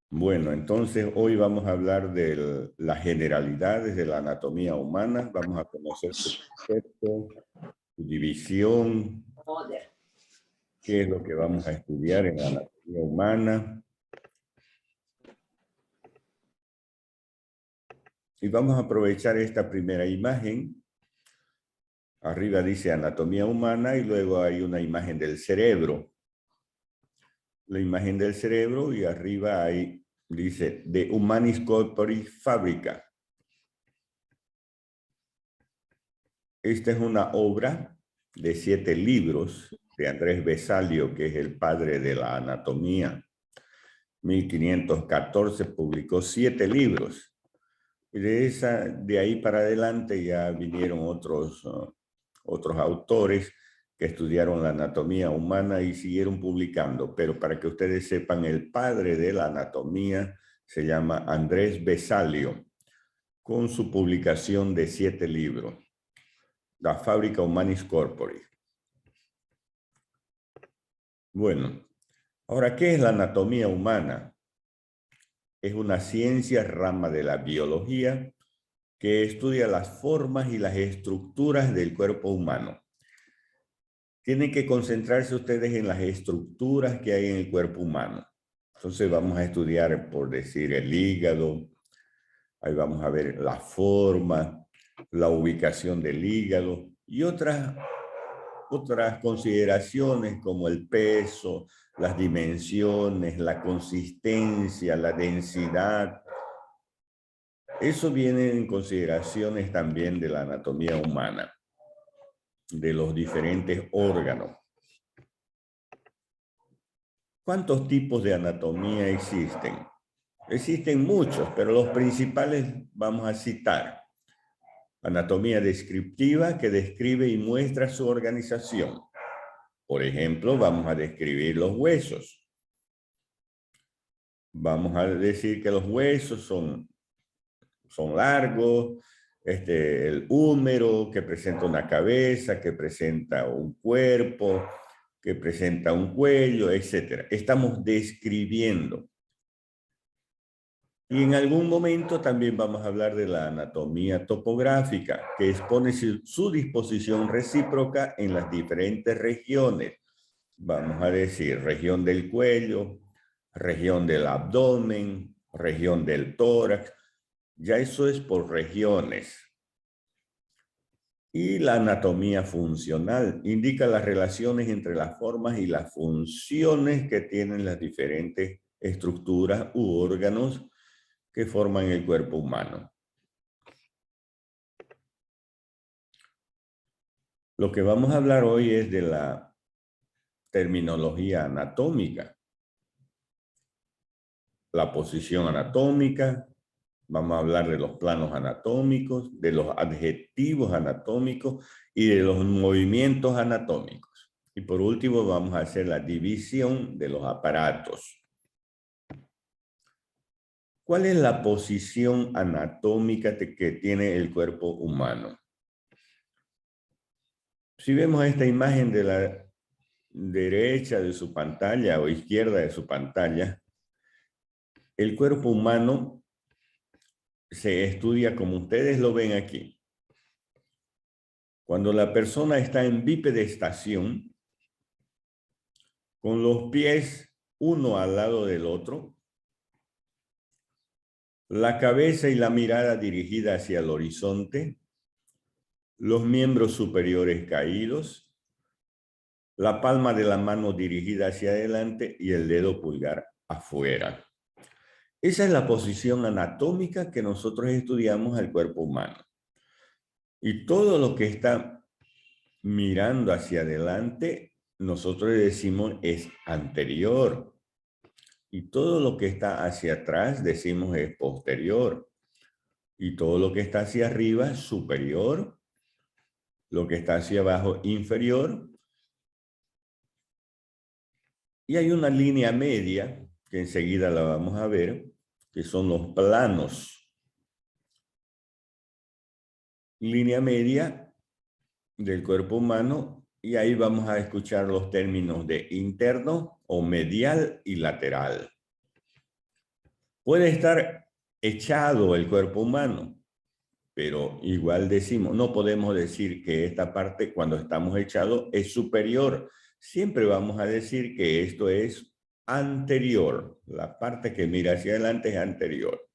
Bueno, entonces hoy vamos a hablar de las generalidades de la anatomía humana. Vamos a conocer su concepto, su división, qué es lo que vamos a estudiar en la anatomía humana. Y vamos a aprovechar esta primera imagen. Arriba dice anatomía humana y luego hay una imagen del cerebro. La imagen del cerebro y arriba hay, dice, De Humanis Corporis Fabrica. Esta es una obra de 7 libros de Andrés Vesalio, que es el padre de la anatomía. 1514 publicó 7 libros. Y de ahí para adelante ya vinieron otros autores que estudiaron la anatomía humana y siguieron publicando. Pero para que ustedes sepan, el padre de la anatomía se llama Andrés Vesalio, con su publicación de 7 libros. La Fabrica Humanis Corporis. Bueno, ahora, ¿qué es la anatomía humana? Es una ciencia rama de la biología que estudia las formas y las estructuras del cuerpo humano. Tienen que concentrarse ustedes en las estructuras que hay en el cuerpo humano. Entonces vamos a estudiar, por decir, el hígado. Ahí vamos a ver la forma, la ubicación del hígado y otras consideraciones como el peso, las dimensiones, la consistencia, la densidad. Eso viene en consideraciones también de la anatomía humana, de los diferentes órganos. ¿Cuántos tipos de anatomía existen? Existen muchos, pero los principales vamos a citar. Anatomía descriptiva, que describe y muestra su organización. Por ejemplo, vamos a describir los huesos. Vamos a decir que los huesos son largos, el húmero, que presenta una cabeza, que presenta un cuerpo, que presenta un cuello, etc. Estamos describiendo. Y en algún momento también vamos a hablar de la anatomía topográfica, que expone su disposición recíproca en las diferentes regiones. Vamos a decir, región del cuello, región del abdomen, región del tórax. Ya eso es por regiones. Y la anatomía funcional indica las relaciones entre las formas y las funciones que tienen las diferentes estructuras u órganos que forman el cuerpo humano. Lo que vamos a hablar hoy es de la terminología anatómica, la posición anatómica, vamos a hablar de los planos anatómicos, de los adjetivos anatómicos y de los movimientos anatómicos. Y por último vamos a hacer la división de los aparatos. ¿Cuál es la posición anatómica que tiene el cuerpo humano? Si vemos esta imagen de la derecha de su pantalla o izquierda de su pantalla, el cuerpo humano se estudia como ustedes lo ven aquí. Cuando la persona está en bipedestación, con los pies uno al lado del otro, la cabeza y la mirada dirigida hacia el horizonte, los miembros superiores caídos, la palma de la mano dirigida hacia adelante y el dedo pulgar afuera. Esa es la posición anatómica que nosotros estudiamos al cuerpo humano. Y todo lo que está mirando hacia adelante, nosotros decimos es anterior. Y todo lo que está hacia atrás, decimos es posterior. Y todo lo que está hacia arriba, superior. Lo que está hacia abajo, inferior. Y hay una línea media, que enseguida la vamos a ver, que son los planos. Línea media del cuerpo humano, y ahí vamos a escuchar los términos de interno o medial y lateral. Puede estar echado el cuerpo humano, pero igual decimos, no podemos decir que esta parte cuando estamos echados es superior. Siempre vamos a decir que esto es anterior. La parte que mira hacia adelante es anterior.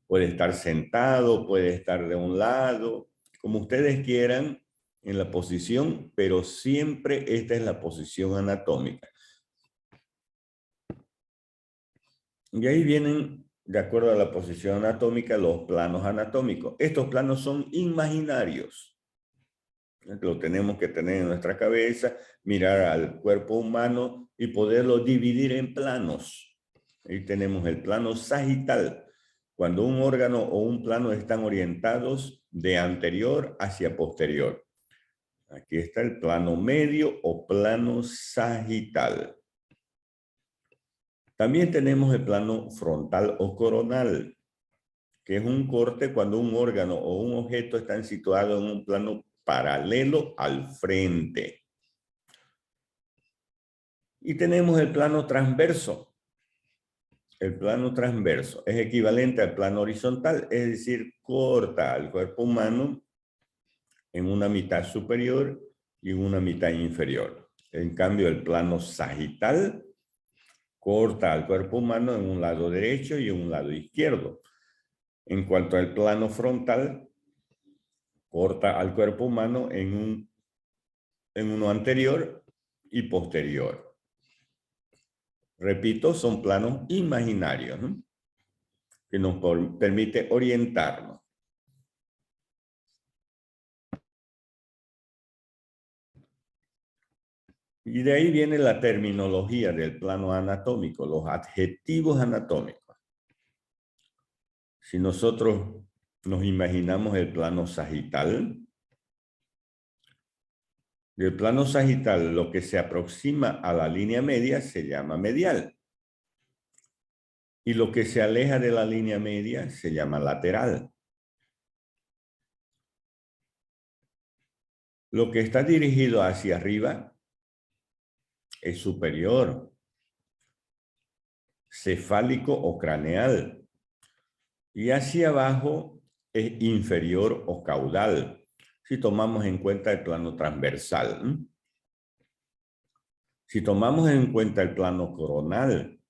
Puede estar sentado, puede estar de un lado, como ustedes quieran en la posición, pero siempre esta es la posición anatómica. Y ahí vienen, de acuerdo a la posición anatómica, los planos anatómicos. Estos planos son imaginarios. Lo tenemos que tener en nuestra cabeza, mirar al cuerpo humano y poderlo dividir en planos. Ahí tenemos el plano sagital, cuando un órgano o un plano están orientados de anterior hacia posterior. Aquí está el plano medio o plano sagital. También tenemos el plano frontal o coronal, que es un corte cuando un órgano o un objeto están situados en un plano paralelo al frente. Y tenemos el plano transverso. El plano transverso es equivalente al plano horizontal, es decir, corta al cuerpo humano en una mitad superior y en una mitad inferior. En cambio, el plano sagital corta al cuerpo humano en un lado derecho y en un lado izquierdo. En cuanto al plano frontal, corta al cuerpo humano en uno anterior y posterior. Repito, son planos imaginarios, ¿no?, que nos permite orientarnos. Y de ahí viene la terminología del plano anatómico, los adjetivos anatómicos. Si nosotros nos imaginamos el plano sagital, del plano sagital lo que se aproxima a la línea media se llama medial. Y lo que se aleja de la línea media se llama lateral. Lo que está dirigido hacia arriba es superior, cefálico o craneal. Y hacia abajo es inferior o caudal, si tomamos en cuenta el plano transversal. Si tomamos en cuenta el plano coronal,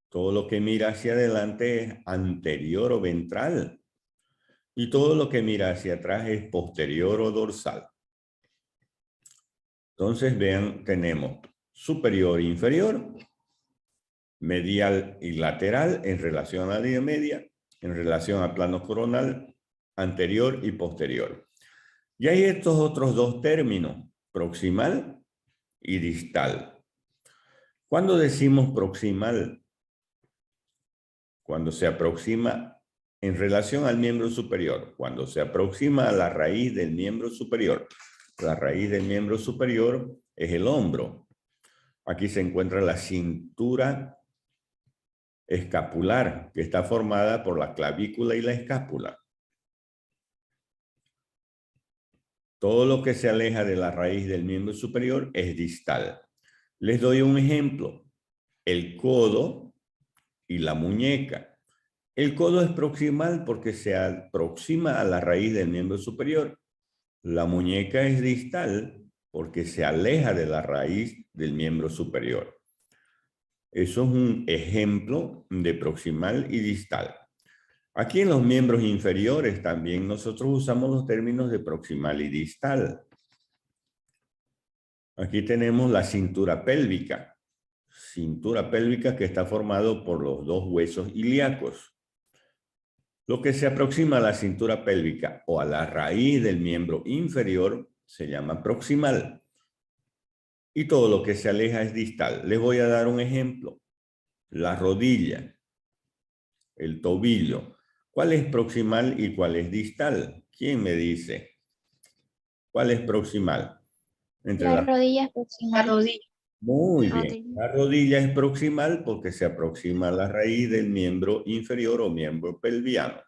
todo lo que mira hacia adelante es anterior o ventral. Y todo lo que mira hacia atrás es posterior o dorsal. Entonces, vean, tenemos superior e inferior, medial y lateral en relación a la línea media, en relación al plano coronal, anterior y posterior. Y hay estos otros dos términos, proximal y distal. ¿Cuándo decimos proximal? Cuando se aproxima en relación al miembro superior, cuando se aproxima a la raíz del miembro superior. La raíz del miembro superior es el hombro. Aquí se encuentra la cintura escapular, que está formada por la clavícula y la escápula. Todo lo que se aleja de la raíz del miembro superior es distal. Les doy un ejemplo. El codo y la muñeca. El codo es proximal porque se aproxima a la raíz del miembro superior. La muñeca es distal porque se aleja de la raíz del miembro superior. Eso es un ejemplo de proximal y distal. Aquí en los miembros inferiores también nosotros usamos los términos de proximal y distal. Aquí tenemos la cintura pélvica. Cintura pélvica que está formado por los dos huesos ilíacos. Lo que se aproxima a la cintura pélvica o a la raíz del miembro inferior se llama proximal. Y todo lo que se aleja es distal. Les voy a dar un ejemplo. La rodilla, el tobillo. ¿Cuál es proximal y cuál es distal? ¿Quién me dice? ¿Cuál es proximal? La rodilla es proximal. La rodilla. Muy bien. La rodilla es proximal porque se aproxima a la raíz del miembro inferior o miembro pelviano.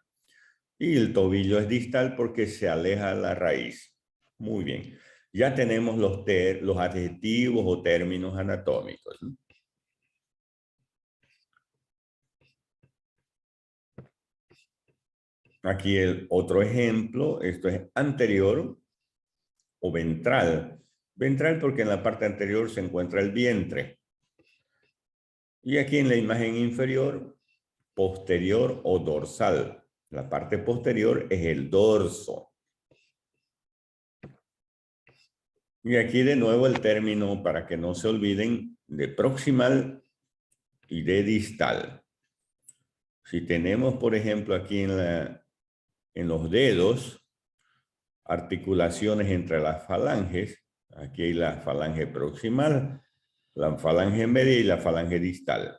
Y el tobillo es distal porque se aleja la raíz. Muy bien. Ya tenemos los adjetivos o términos anatómicos, ¿no? Aquí el otro ejemplo, esto es anterior o ventral. Ventral porque en la parte anterior se encuentra el vientre. Y aquí en la imagen inferior, posterior o dorsal. La parte posterior es el dorso. Y aquí de nuevo el término, para que no se olviden, de proximal y de distal. Si tenemos, por ejemplo, aquí en los dedos, articulaciones entre las falanges, aquí hay la falange proximal, la falange media y la falange distal.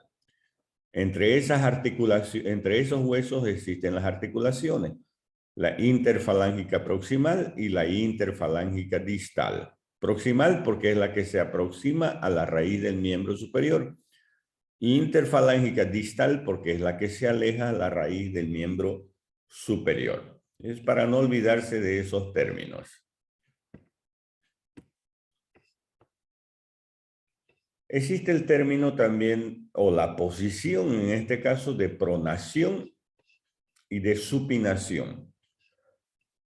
Entre esas articulaciones, entre esos huesos existen las articulaciones, la interfalángica proximal y la interfalángica distal. Proximal porque es la que se aproxima a la raíz del miembro superior. Interfalángica distal porque es la que se aleja a la raíz del miembro superior. Es para no olvidarse de esos términos. Existe el término también, o la posición, en este caso, de pronación y de supinación.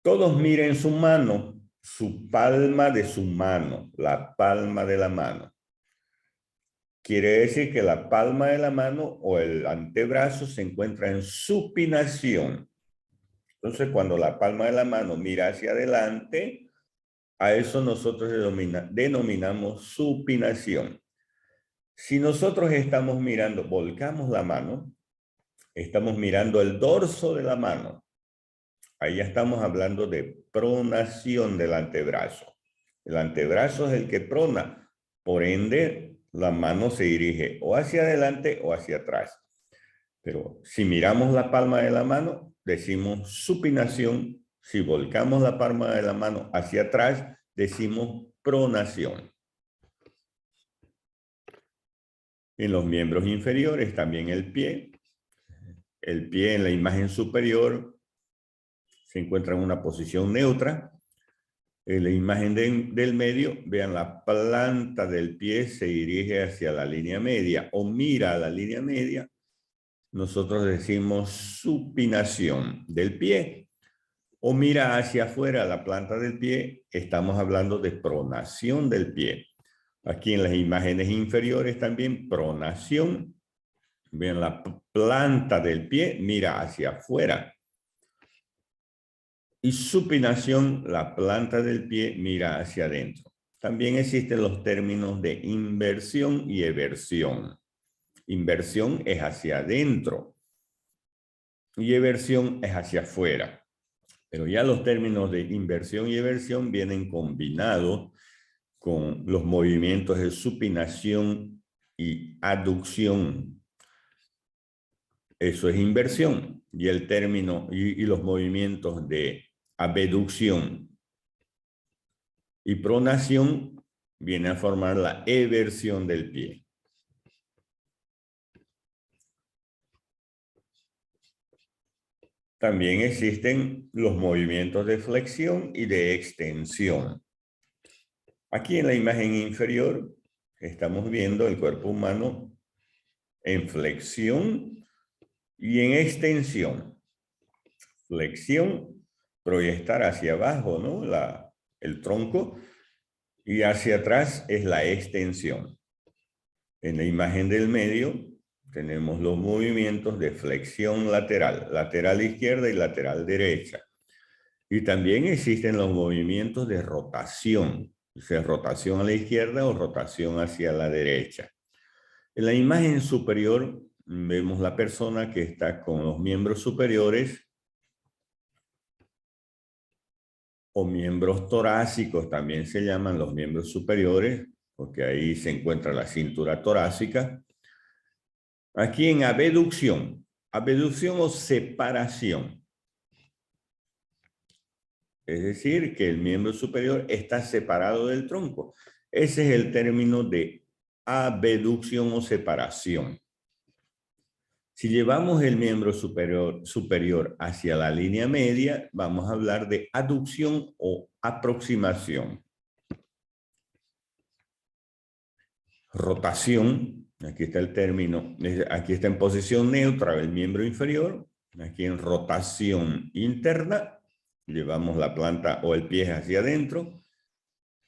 Todos miren su mano, su palma de su mano, la palma de la mano. Quiere decir que la palma de la mano o el antebrazo se encuentra en supinación. Entonces, cuando la palma de la mano mira hacia adelante, a eso nosotros denominamos supinación. Si nosotros estamos mirando, volcamos la mano, estamos mirando el dorso de la mano. Ahí ya estamos hablando de pronación del antebrazo. El antebrazo es el que prona. Por ende, la mano se dirige o hacia adelante o hacia atrás. Pero si miramos la palma de la mano, decimos supinación. Si volcamos la palma de la mano hacia atrás, decimos pronación. En los miembros inferiores, también el pie. El pie en la imagen superior se encuentra en una posición neutra. En la imagen del medio, vean, la planta del pie se dirige hacia la línea media o mira a la línea media. Nosotros decimos supinación del pie. O mira hacia afuera la planta del pie, estamos hablando de pronación del pie. Aquí en las imágenes inferiores también pronación. Vean, la planta del pie mira hacia afuera. Y supinación, la planta del pie mira hacia adentro. También existen los términos de inversión y eversión. Inversión es hacia adentro y eversión es hacia afuera. Pero ya los términos de inversión y eversión vienen combinados con los movimientos de supinación y aducción. Eso es inversión. Y el término y los movimientos de abducción y pronación viene a formar la eversión del pie. También existen los movimientos de flexión y de extensión. Aquí en la imagen inferior estamos viendo el cuerpo humano en flexión y en extensión. Flexión, proyectar hacia abajo, ¿no? El tronco, y hacia atrás es la extensión. En la imagen del medio tenemos los movimientos de flexión lateral, lateral izquierda y lateral derecha. Y también existen los movimientos de rotación, o sea, rotación a la izquierda o rotación hacia la derecha. En la imagen superior vemos la persona que está con los miembros superiores o miembros torácicos, también se llaman los miembros superiores, porque ahí se encuentra la cintura torácica. Aquí en abducción o separación. Es decir, que el miembro superior está separado del tronco. Ese es el término de abducción o separación. Si llevamos el miembro superior hacia la línea media, vamos a hablar de aducción o aproximación. Rotación, aquí está el término, aquí está en posición neutra el miembro inferior, Aquí en rotación interna, llevamos la planta o el pie hacia adentro.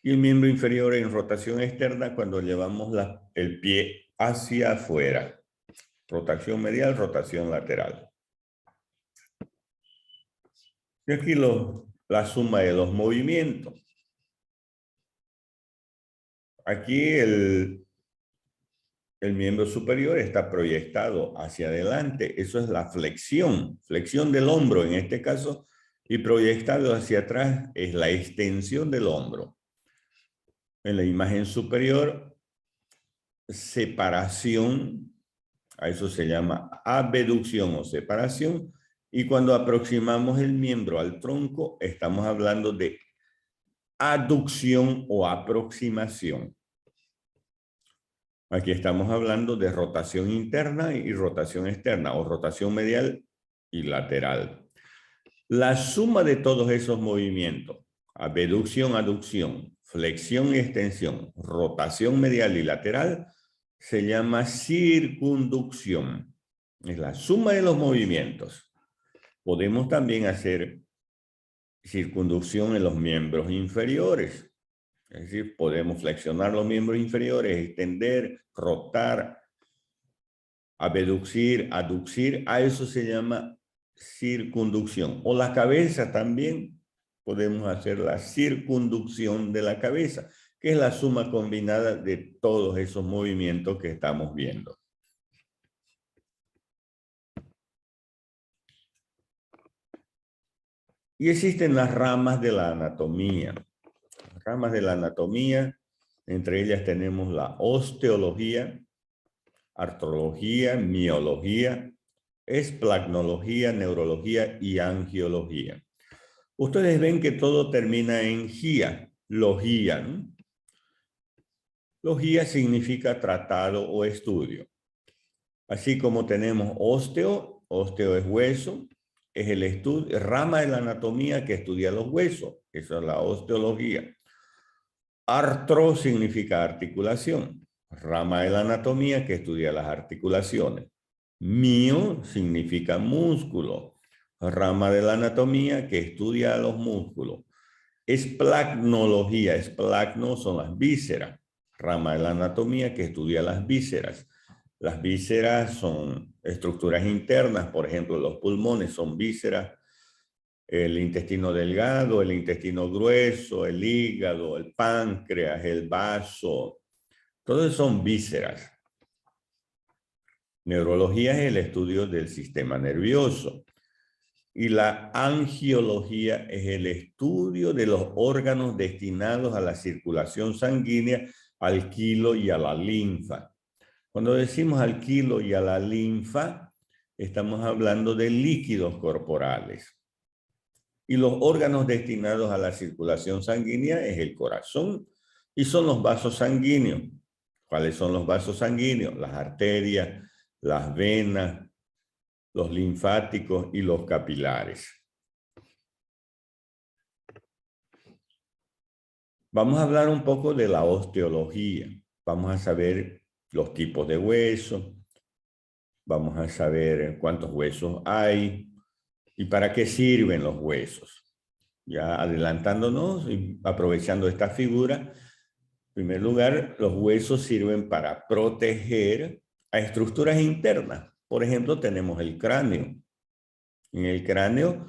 Y el miembro inferior en rotación externa cuando llevamos el pie hacia afuera. Rotación medial, rotación lateral. Y aquí la suma de los movimientos. Aquí el miembro superior está proyectado hacia adelante. Eso es la flexión del hombro en este caso. Y proyectado hacia atrás es la extensión del hombro. En la imagen superior, separación, a eso se llama abducción o separación. Y cuando aproximamos el miembro al tronco, estamos hablando de aducción o aproximación. Aquí estamos hablando de rotación interna y rotación externa, o rotación medial y lateral. La suma de todos esos movimientos, abducción, aducción, flexión y extensión, rotación medial y lateral, se llama circunducción. Es la suma de los movimientos. Podemos también hacer circunducción en los miembros inferiores. Es decir, podemos flexionar los miembros inferiores, extender, rotar, abducir, aducir. A eso se llama circunducción. O la cabeza también. Podemos hacer la circunducción de la cabeza, que es la suma combinada de todos esos movimientos que estamos viendo. Y existen las ramas de la anatomía. Las ramas de la anatomía, entre ellas tenemos la osteología, artrología, miología, esplancología, neurología y angiología. Ustedes ven que todo termina en gía, logía, ¿no? Logía significa tratado o estudio. Así como tenemos osteo es hueso, es el estudio, rama de la anatomía que estudia los huesos, esa es la osteología. Artro significa articulación, rama de la anatomía que estudia las articulaciones. Mio significa músculo, rama de la anatomía que estudia los músculos. Esplagnología, esplagno son las vísceras, rama de la anatomía que estudia las vísceras. Las vísceras son estructuras internas, por ejemplo, los pulmones son vísceras, el intestino delgado, el intestino grueso, el hígado, el páncreas, el vaso, todos son vísceras. Neurología es el estudio del sistema nervioso. Y la angiología es el estudio de los órganos destinados a la circulación sanguínea, al quilo y a la linfa. Cuando decimos al quilo y a la linfa, estamos hablando de líquidos corporales. Y los órganos destinados a la circulación sanguínea es el corazón y son los vasos sanguíneos. ¿Cuáles son los vasos sanguíneos? Las arterias, las venas, los linfáticos y los capilares. Vamos a hablar un poco de la osteología. Vamos a saber los tipos de huesos. Vamos a saber cuántos huesos hay y para qué sirven los huesos. Ya adelantándonos y aprovechando esta figura, en primer lugar, los huesos sirven para proteger a estructuras internas. Por ejemplo, tenemos el cráneo. En el cráneo,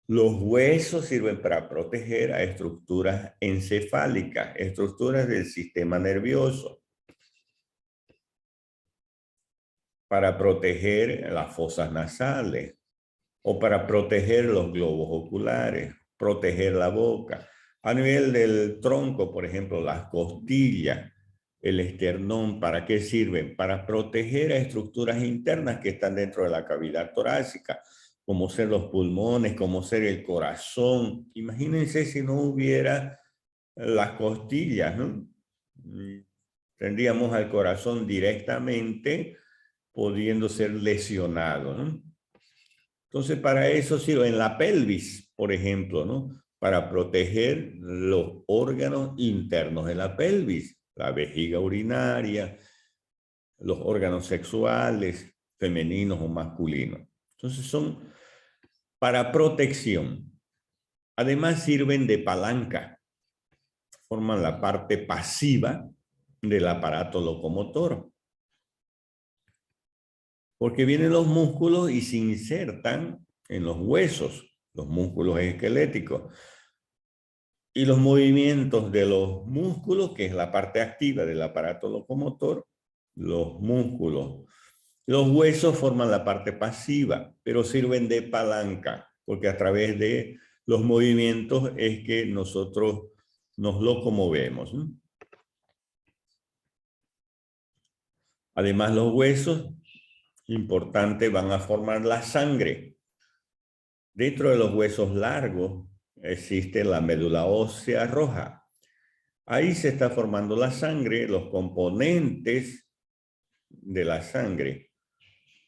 los huesos sirven para proteger a estructuras encefálicas, estructuras del sistema nervioso, para proteger las fosas nasales o para proteger los globos oculares, proteger la boca. A nivel del tronco, por ejemplo, las costillas, el esternón, ¿para qué sirven? Para proteger a estructuras internas que están dentro de la cavidad torácica, como ser los pulmones, como ser el corazón. Imagínense si no hubiera las costillas, ¿no? Tendríamos al corazón directamente pudiendo ser lesionado, ¿no? Entonces, para eso sirve en la pelvis, por ejemplo, ¿no? Para proteger los órganos internos de la pelvis, la vejiga urinaria, los órganos sexuales, femeninos o masculinos. Entonces son para protección. Además sirven de palanca. Forman la parte pasiva del aparato locomotor. Porque vienen los músculos y se insertan en los huesos, los músculos esqueléticos. Y los movimientos de los músculos, que es la parte activa del aparato locomotor, los músculos, los huesos forman la parte pasiva, pero sirven de palanca, porque a través de los movimientos es que nosotros nos locomovemos, ¿no? Además, los huesos, importante, van a formar la sangre. Dentro de los huesos largos existe la médula ósea roja. Ahí se está formando la sangre, los componentes de la sangre,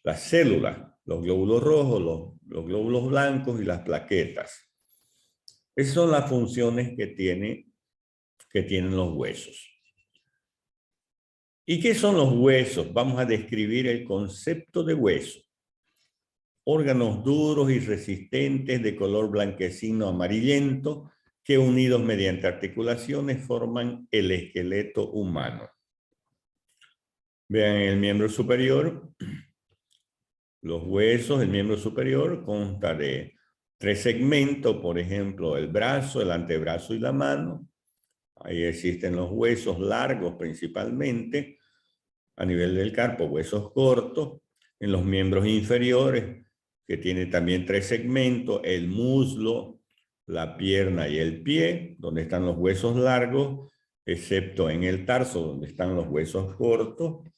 las células, los glóbulos rojos, los glóbulos blancos y las plaquetas. Esas son las funciones que tienen los huesos. ¿Y qué son los huesos? Vamos a describir el concepto de hueso. Órganos duros y resistentes de color blanquecino amarillento que unidos mediante articulaciones forman el esqueleto humano. Vean el miembro superior. Los huesos, el miembro superior consta de 3 segmentos, por ejemplo, el brazo, el antebrazo y la mano. Ahí existen los huesos largos principalmente, a nivel del carpo, huesos cortos. En los miembros inferiores, que tiene también 3 segmentos, el muslo, la pierna y el pie, donde están los huesos largos, excepto en el tarso, donde están los huesos cortos,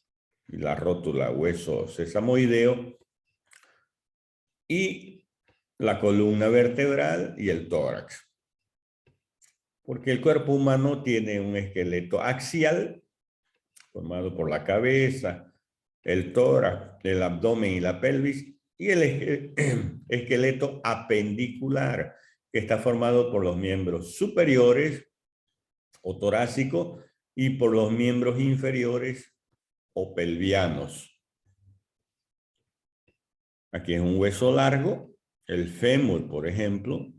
y la rótula, hueso sesamoideo, y la columna vertebral y el tórax. Porque el cuerpo humano tiene un esqueleto axial, formado por la cabeza, el tórax, el abdomen y la pelvis, y el esqueleto apendicular, que está formado por los miembros superiores o torácicos y por los miembros inferiores o pelvianos. Aquí es un hueso largo, el fémur, por ejemplo,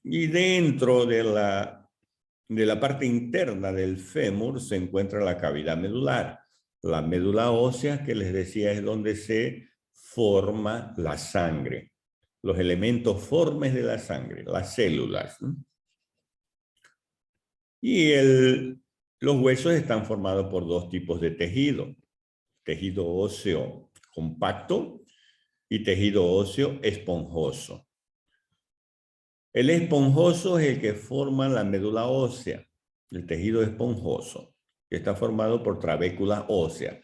y dentro de la parte interna del fémur se encuentra la cavidad medular. La médula ósea, que les decía, es donde se forma la sangre. Los elementos formes de la sangre, las células. Y los huesos están formados por 2 tipos de tejido. Tejido óseo compacto y tejido óseo esponjoso. El esponjoso es el que forma la médula ósea, el tejido esponjoso, que está formado por trabéculas óseas.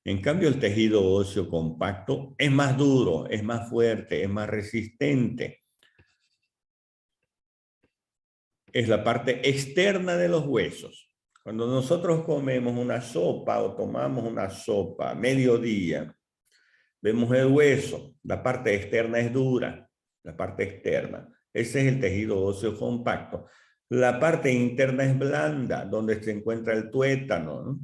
En cambio, el tejido óseo compacto es más duro, es más fuerte, es más resistente. Es la parte externa de los huesos. Cuando nosotros comemos una sopa o tomamos una sopa a mediodía, vemos el hueso, la parte externa es dura, la parte externa. Ese es el tejido óseo compacto. La parte interna es blanda, donde se encuentra el tuétano, ¿no?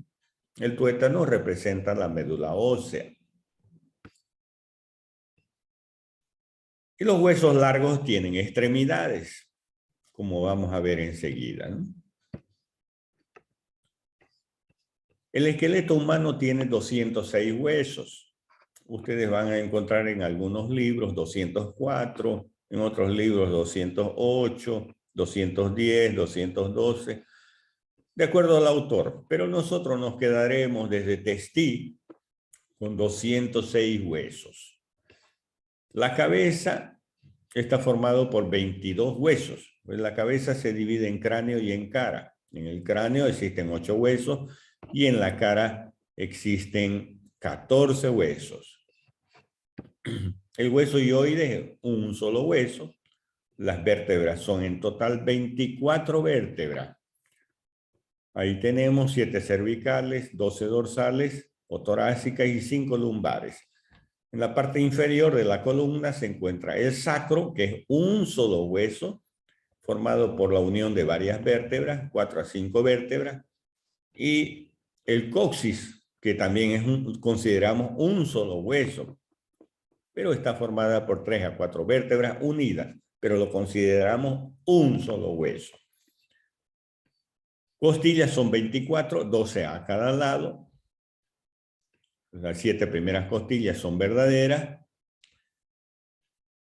El tuétano representa la médula ósea. Y los huesos largos tienen extremidades, como vamos a ver enseguida, ¿no? El esqueleto humano tiene 206 huesos. Ustedes van a encontrar en algunos libros 204, en otros libros 208, 210, 212, de acuerdo al autor. Pero nosotros nos quedaremos desde Testí con 206 huesos. La cabeza está formada por 22 huesos. La cabeza se divide en cráneo y en cara. En el cráneo existen 8 huesos y en la cara existen 14 huesos. El hueso hioide es un solo hueso. Las vértebras son en total 24 vértebras. Ahí tenemos 7 cervicales, 12 dorsales o torácicas y 5 lumbares. En la parte inferior de la columna se encuentra el sacro, que es un solo hueso, formado por la unión de varias vértebras, 4 a 5 vértebras, y el coxis, que también es consideramos un solo hueso, pero está formada por 3 a 4 vértebras unidas, pero lo consideramos un solo hueso. Costillas son 24, 12 a cada lado. Las 7 primeras costillas son verdaderas.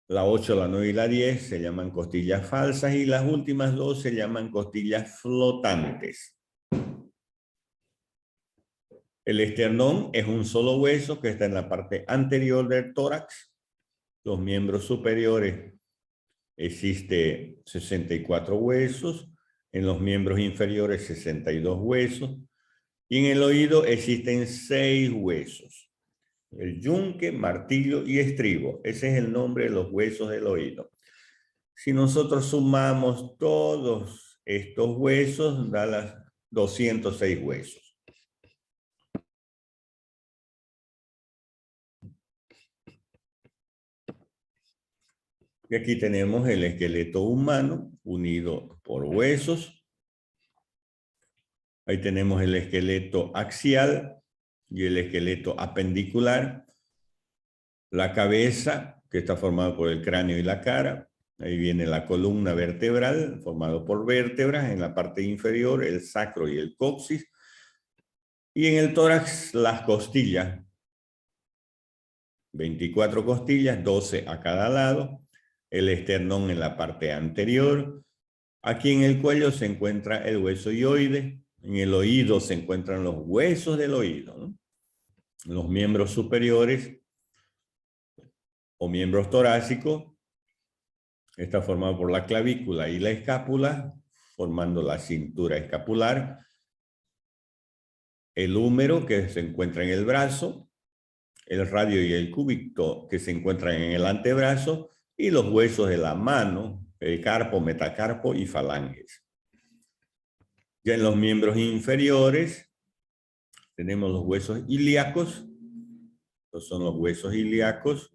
La 8, la 9 y la 10 se llaman costillas falsas y las últimas 2 se llaman costillas flotantes. El esternón es un solo hueso que está en la parte anterior del tórax. Los miembros superiores existe 64 huesos. En los miembros inferiores 62 huesos. Y en el oído existen 6 huesos. El yunque, martillo y estribo. Ese es el nombre de los huesos del oído. Si nosotros sumamos todos estos huesos, da las 206 huesos. Y aquí tenemos el esqueleto humano unido por huesos. Ahí tenemos el esqueleto axial y el esqueleto apendicular. La cabeza, que está formada por el cráneo y la cara. Ahí viene la columna vertebral, formado por vértebras. En la parte inferior, el sacro y el coxis. Y en el tórax, las costillas. 24 costillas, 12 a cada lado. El esternón en la parte anterior. Aquí en el cuello se encuentra el hueso hioide. En el oído se encuentran los huesos del oído, ¿no? Los miembros superiores o miembros torácicos está formado por la clavícula y la escápula, formando la cintura escapular. El húmero que se encuentra en el brazo. El radio y el cúbito que se encuentran en el antebrazo. Y los huesos de la mano, el carpo, metacarpo y falanges. Ya en los miembros inferiores tenemos los huesos ilíacos. Estos son los huesos ilíacos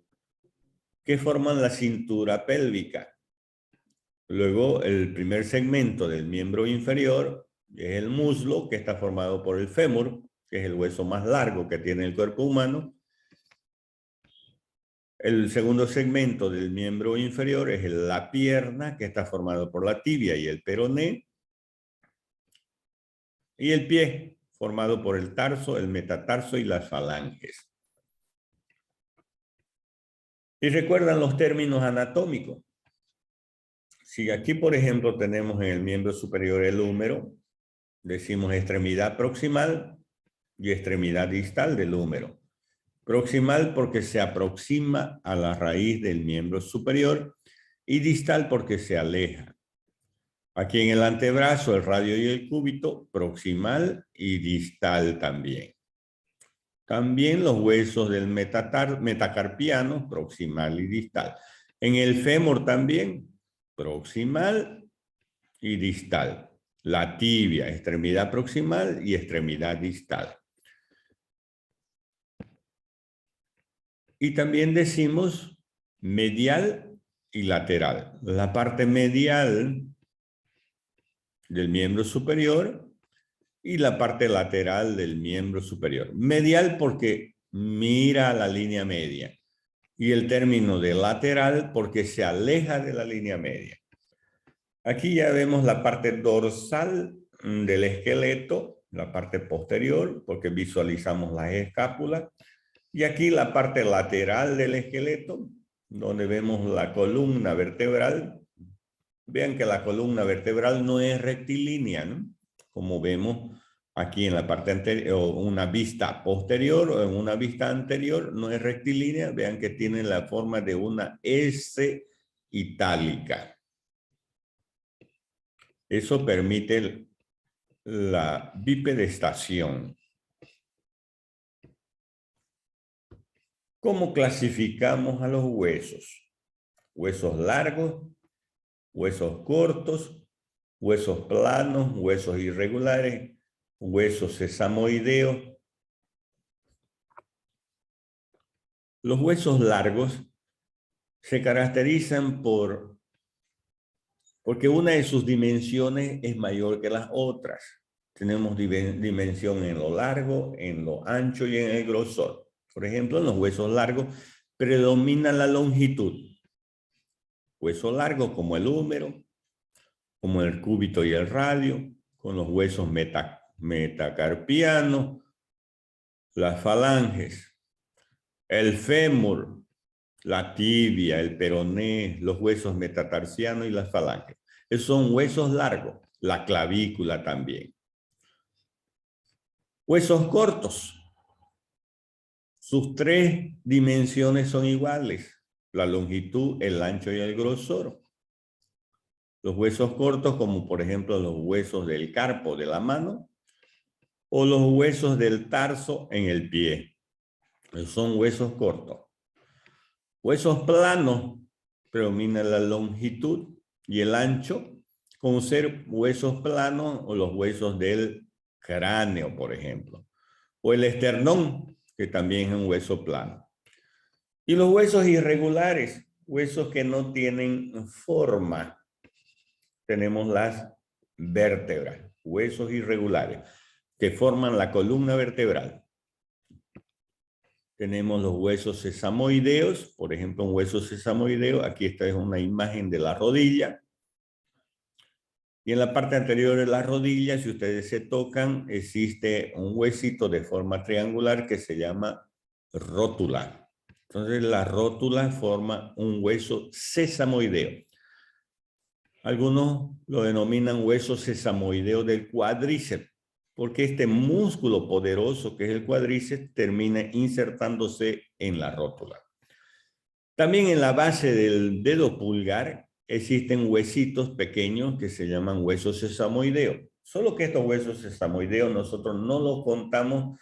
que forman la cintura pélvica. Luego el primer segmento del miembro inferior es el muslo, que está formado por el fémur, que es el hueso más largo que tiene el cuerpo humano. El segundo segmento del miembro inferior es la pierna, que está formado por la tibia y el peroné. Y el pie, formado por el tarso, el metatarso y las falanges. Y recuerdan los términos anatómicos. Si aquí, por ejemplo, tenemos en el miembro superior el húmero, decimos extremidad proximal y extremidad distal del húmero. Proximal porque se aproxima a la raíz del miembro superior y distal porque se aleja. Aquí en el antebrazo, el radio y el cúbito, proximal y distal también. También los huesos del metacarpiano, proximal y distal. En el fémur también, proximal y distal. La tibia, extremidad proximal y extremidad distal. Y también decimos medial y lateral. La parte medial del miembro superior y la parte lateral del miembro superior. Medial porque mira a la línea media. Y el término de lateral porque se aleja de la línea media. Aquí ya vemos la parte dorsal del esqueleto, la parte posterior, porque visualizamos las escápulas. Y aquí la parte lateral del esqueleto, donde vemos la columna vertebral. Vean que la columna vertebral no es rectilínea, ¿no? Como vemos aquí en la parte anterior, o una vista posterior o en una vista anterior, no es rectilínea. Vean que tiene la forma de una S itálica. Eso permite la bipedestación. ¿Cómo clasificamos a los huesos? Huesos largos, huesos cortos, huesos planos, huesos irregulares, huesos sesamoideos. Los huesos largos se caracterizan porque una de sus dimensiones es mayor que las otras. Tenemos dimensión en lo largo, en lo ancho y en el grosor. Por ejemplo, en los huesos largos predomina la longitud. Hueso largo como el húmero, como el cúbito y el radio, con los huesos metacarpianos, las falanges, el fémur, la tibia, el peroné, los huesos metatarsianos y las falanges. Esos son huesos largos, la clavícula también. Huesos cortos. Sus 3 dimensiones son iguales, la longitud, el ancho y el grosor. Los huesos cortos, como por ejemplo los huesos del carpo de la mano, o los huesos del tarso en el pie. Son huesos cortos. Huesos planos, predomina la longitud y el ancho, como ser huesos planos o los huesos del cráneo, por ejemplo. O el esternón, que también es un hueso plano. Y los huesos irregulares, huesos que no tienen forma. Tenemos las vértebras, huesos irregulares, que forman la columna vertebral. Tenemos los huesos sesamoideos, por ejemplo, un hueso sesamoideo, aquí esta es una imagen de la rodilla. Y en la parte anterior de la rodilla, si ustedes se tocan, existe un huesito de forma triangular que se llama rótula. Entonces la rótula forma un hueso sesamoideo. Algunos lo denominan hueso sesamoideo del cuádriceps, porque este músculo poderoso que es el cuádriceps termina insertándose en la rótula. También en la base del dedo pulgar existen huesitos pequeños que se llaman huesos sesamoideos. Solo que estos huesos sesamoideos nosotros no los contamos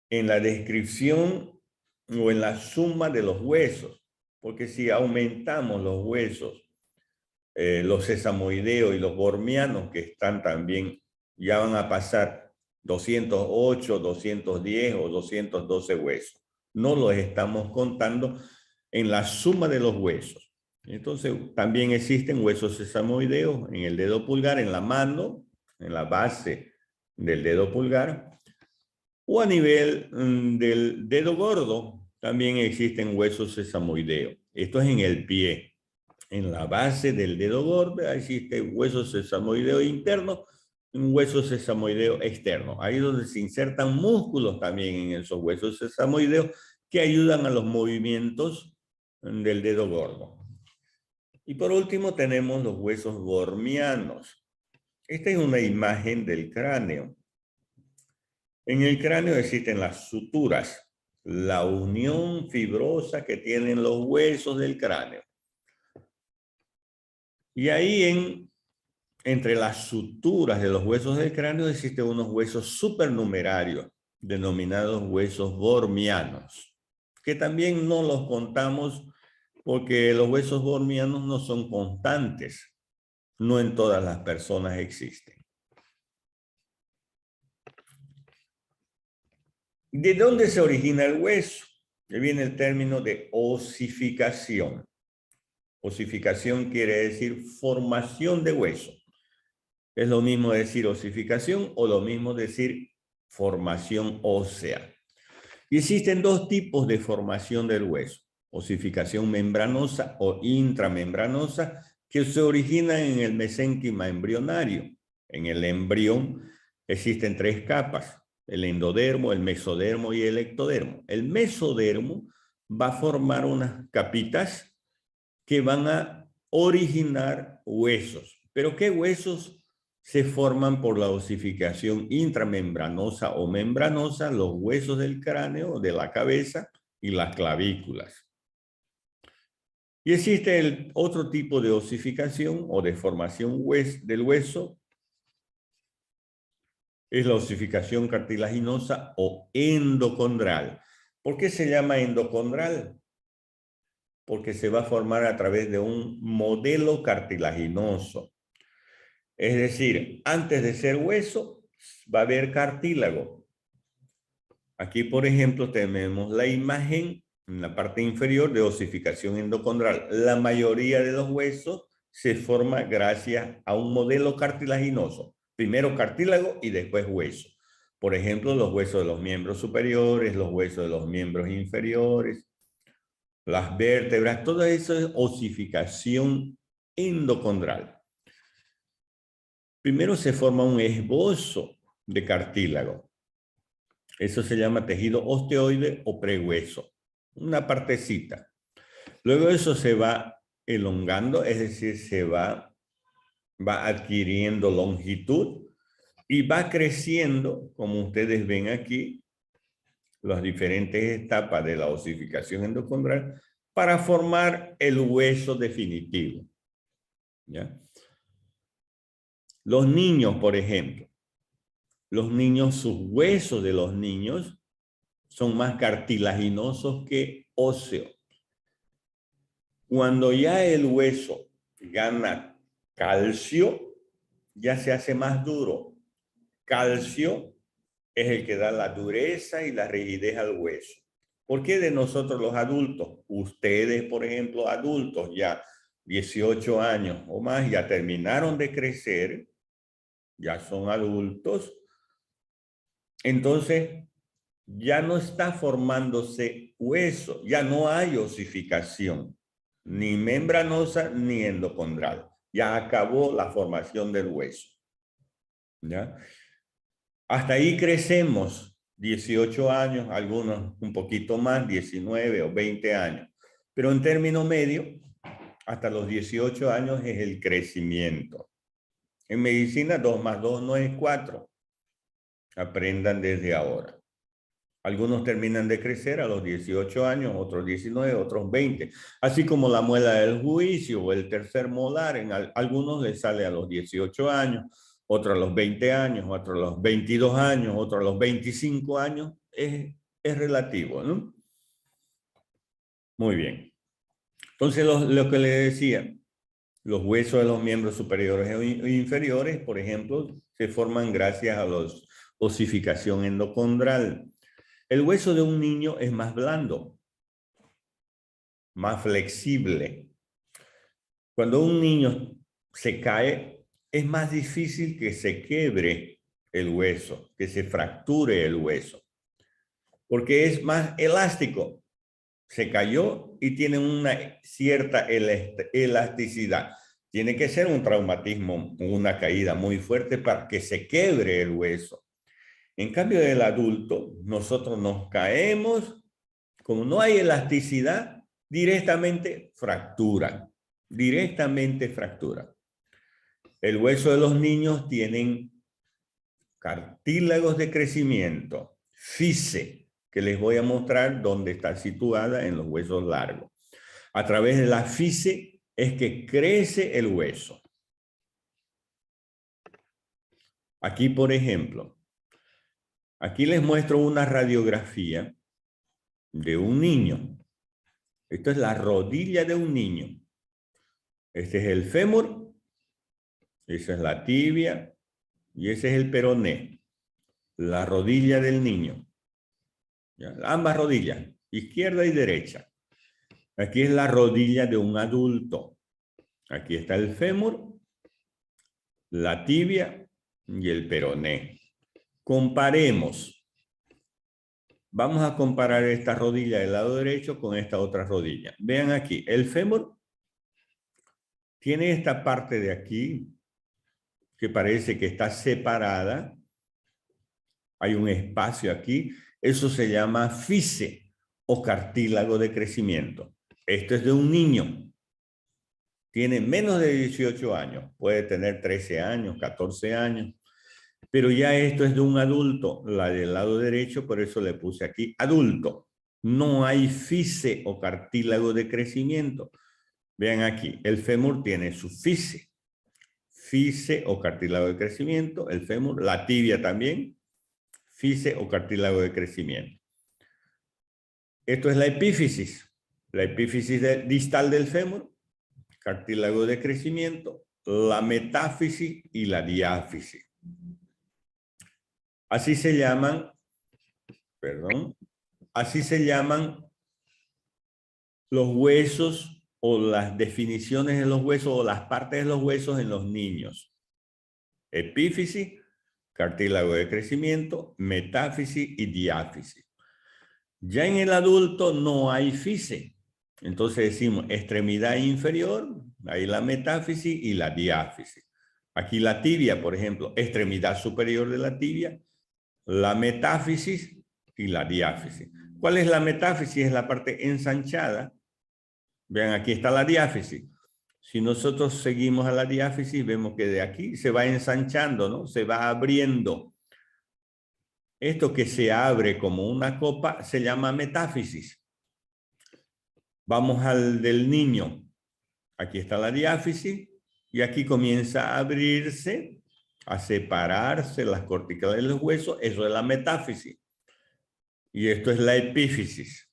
en la descripción o en la suma de los huesos, porque si aumentamos los huesos, los sesamoideos y los bormianos, que están también, ya van a pasar 208, 210 o 212 huesos. No los estamos contando en la suma de los huesos. Entonces, también existen huesos sesamoideos en el dedo pulgar, en la mano, en la base del dedo pulgar, o a nivel del dedo gordo, también existen huesos sesamoideos. Esto es en el pie. En la base del dedo gordo existe hueso sesamoideo interno y un hueso sesamoideo externo. Ahí es donde se insertan músculos también en esos huesos sesamoideos que ayudan a los movimientos del dedo gordo. Y por último tenemos los huesos bormianos. Esta es una imagen del cráneo. En el cráneo existen las suturas, la unión fibrosa que tienen los huesos del cráneo. Y ahí entre las suturas de los huesos del cráneo existen unos huesos supernumerarios, denominados huesos bormianos, que también no los contamos porque los huesos bormianos no son constantes. No en todas las personas existen. ¿De dónde se origina el hueso? De viene el término de osificación. Osificación quiere decir formación de hueso. Es lo mismo decir osificación o lo mismo decir formación ósea. Y existen 2 tipos de formación del hueso. Osificación membranosa o intramembranosa, que se origina en el mesénquima embrionario. En el embrión existen 3 capas, el endodermo, el mesodermo y el ectodermo. El mesodermo va a formar unas capitas que van a originar huesos. ¿Pero qué huesos se forman por la osificación intramembranosa o membranosa? Los huesos del cráneo, de la cabeza y las clavículas. Y existe el otro tipo de osificación o de formación del hueso. Es la osificación cartilaginosa o endocondral. ¿Por qué se llama endocondral? Porque se va a formar a través de un modelo cartilaginoso. Es decir, antes de ser hueso, va a haber cartílago. Aquí, por ejemplo, tenemos la imagen en la parte inferior de osificación endocondral. La mayoría de los huesos se forma gracias a un modelo cartilaginoso. Primero cartílago y después hueso. Por ejemplo, los huesos de los miembros superiores, los huesos de los miembros inferiores, las vértebras, todo eso es osificación endocondral. Primero se forma un esbozo de cartílago. Eso se llama tejido osteoide o prehueso, una partecita. Luego eso se va elongando, es decir, se va adquiriendo longitud y va creciendo, como ustedes ven aquí, las diferentes etapas de la osificación endocondral para formar el hueso definitivo. ¿Ya? Los niños, por ejemplo, sus huesos de los niños son más cartilaginosos que óseos. Cuando ya el hueso gana calcio, ya se hace más duro. Calcio es el que da la dureza y la rigidez al hueso. ¿Por qué de nosotros los adultos? Ustedes, por ejemplo, adultos ya 18 años o más, ya terminaron de crecer, ya son adultos, entonces ya no está formándose hueso, ya no hay osificación, ni membranosa ni endocondral. Ya acabó la formación del hueso. ¿Ya? Hasta ahí crecemos 18 años, algunos un poquito más, 19 o 20 años. Pero en término medio, hasta los 18 años es el crecimiento. En medicina 2 más 2 no es 4. Aprendan desde ahora. Algunos terminan de crecer a los 18 años, otros 19, otros 20. Así como la muela del juicio o el tercer molar, en algunos les sale a los 18 años, otros a los 20 años, otros a los 22 años, otros a los 25 años. Es relativo, ¿no? Muy bien. Entonces, lo que les decía, los huesos de los miembros superiores e inferiores, por ejemplo, se forman gracias a la osificación endocondral. El hueso de un niño es más blando, más flexible. Cuando un niño se cae, es más difícil que se quiebre el hueso, que se fracture el hueso, porque es más elástico. Se cayó y tiene una cierta elasticidad. Tiene que ser un traumatismo, una caída muy fuerte para que se quiebre el hueso. En cambio del adulto, nosotros nos caemos, como no hay elasticidad, directamente fractura. Directamente fractura. El hueso de los niños tienen cartílagos de crecimiento, fise, que les voy a mostrar dónde está situada en los huesos largos. A través de la fise es que crece el hueso. Aquí, por ejemplo, aquí les muestro una radiografía de un niño. Esto es la rodilla de un niño. Este es el fémur, esa es la tibia y ese es el peroné, la rodilla del niño. ¿Ya? Ambas rodillas, izquierda y derecha. Aquí es la rodilla de un adulto. Aquí está el fémur, la tibia y el peroné. Comparemos. Vamos a comparar esta rodilla del lado derecho con esta otra rodilla. Vean aquí, el fémur tiene esta parte de aquí que parece que está separada. Hay un espacio aquí. Eso se llama fise o cartílago de crecimiento. Esto es de un niño. Tiene menos de 18 años. Puede tener 13 años, 14 años. Pero ya esto es de un adulto. La del lado derecho, por eso le puse aquí adulto. No hay fise o cartílago de crecimiento. Vean aquí, el fémur tiene su fise. Fise o cartílago de crecimiento. El fémur, la tibia también. Fise o cartílago de crecimiento. Esto es la epífisis. La epífisis distal del fémur, cartílago de crecimiento, la metáfisis y la diáfisis. Así se llaman, así se llaman los huesos o las definiciones de los huesos o las partes de los huesos en los niños. Epífisis, cartílago de crecimiento, metáfisis y diáfisis. Ya en el adulto no hay fise. Entonces decimos extremidad inferior, ahí la metáfisis y la diáfisis. Aquí la tibia, por ejemplo, extremidad superior de la tibia, la metáfisis y la diáfisis. ¿Cuál es la metáfisis? Es la parte ensanchada. Vean, aquí está la diáfisis. Si nosotros seguimos a la diáfisis, vemos que de aquí se va ensanchando, ¿no? Se va abriendo. Esto que se abre como una copa se llama metáfisis. Vamos al del niño. Aquí está la diáfisis y aquí comienza a abrirse, a separarse las corticales de los huesos. Eso es la metáfisis. Y esto es la epífisis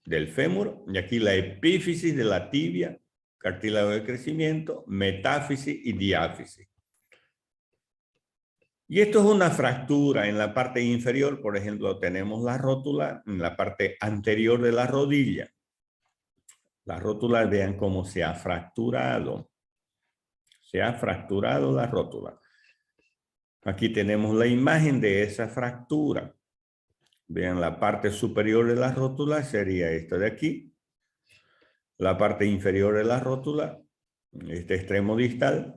del fémur. Y aquí la epífisis de la tibia, cartílago de crecimiento, metáfisis y diáfisis. Y esto es una fractura en la parte inferior. Por ejemplo, tenemos la rótula en la parte anterior de la rodilla. La rótula, vean cómo se ha fracturado. Se ha fracturado la rótula. Aquí tenemos la imagen de esa fractura. Vean, la parte superior de la rótula sería esta de aquí. La parte inferior de la rótula, este extremo distal.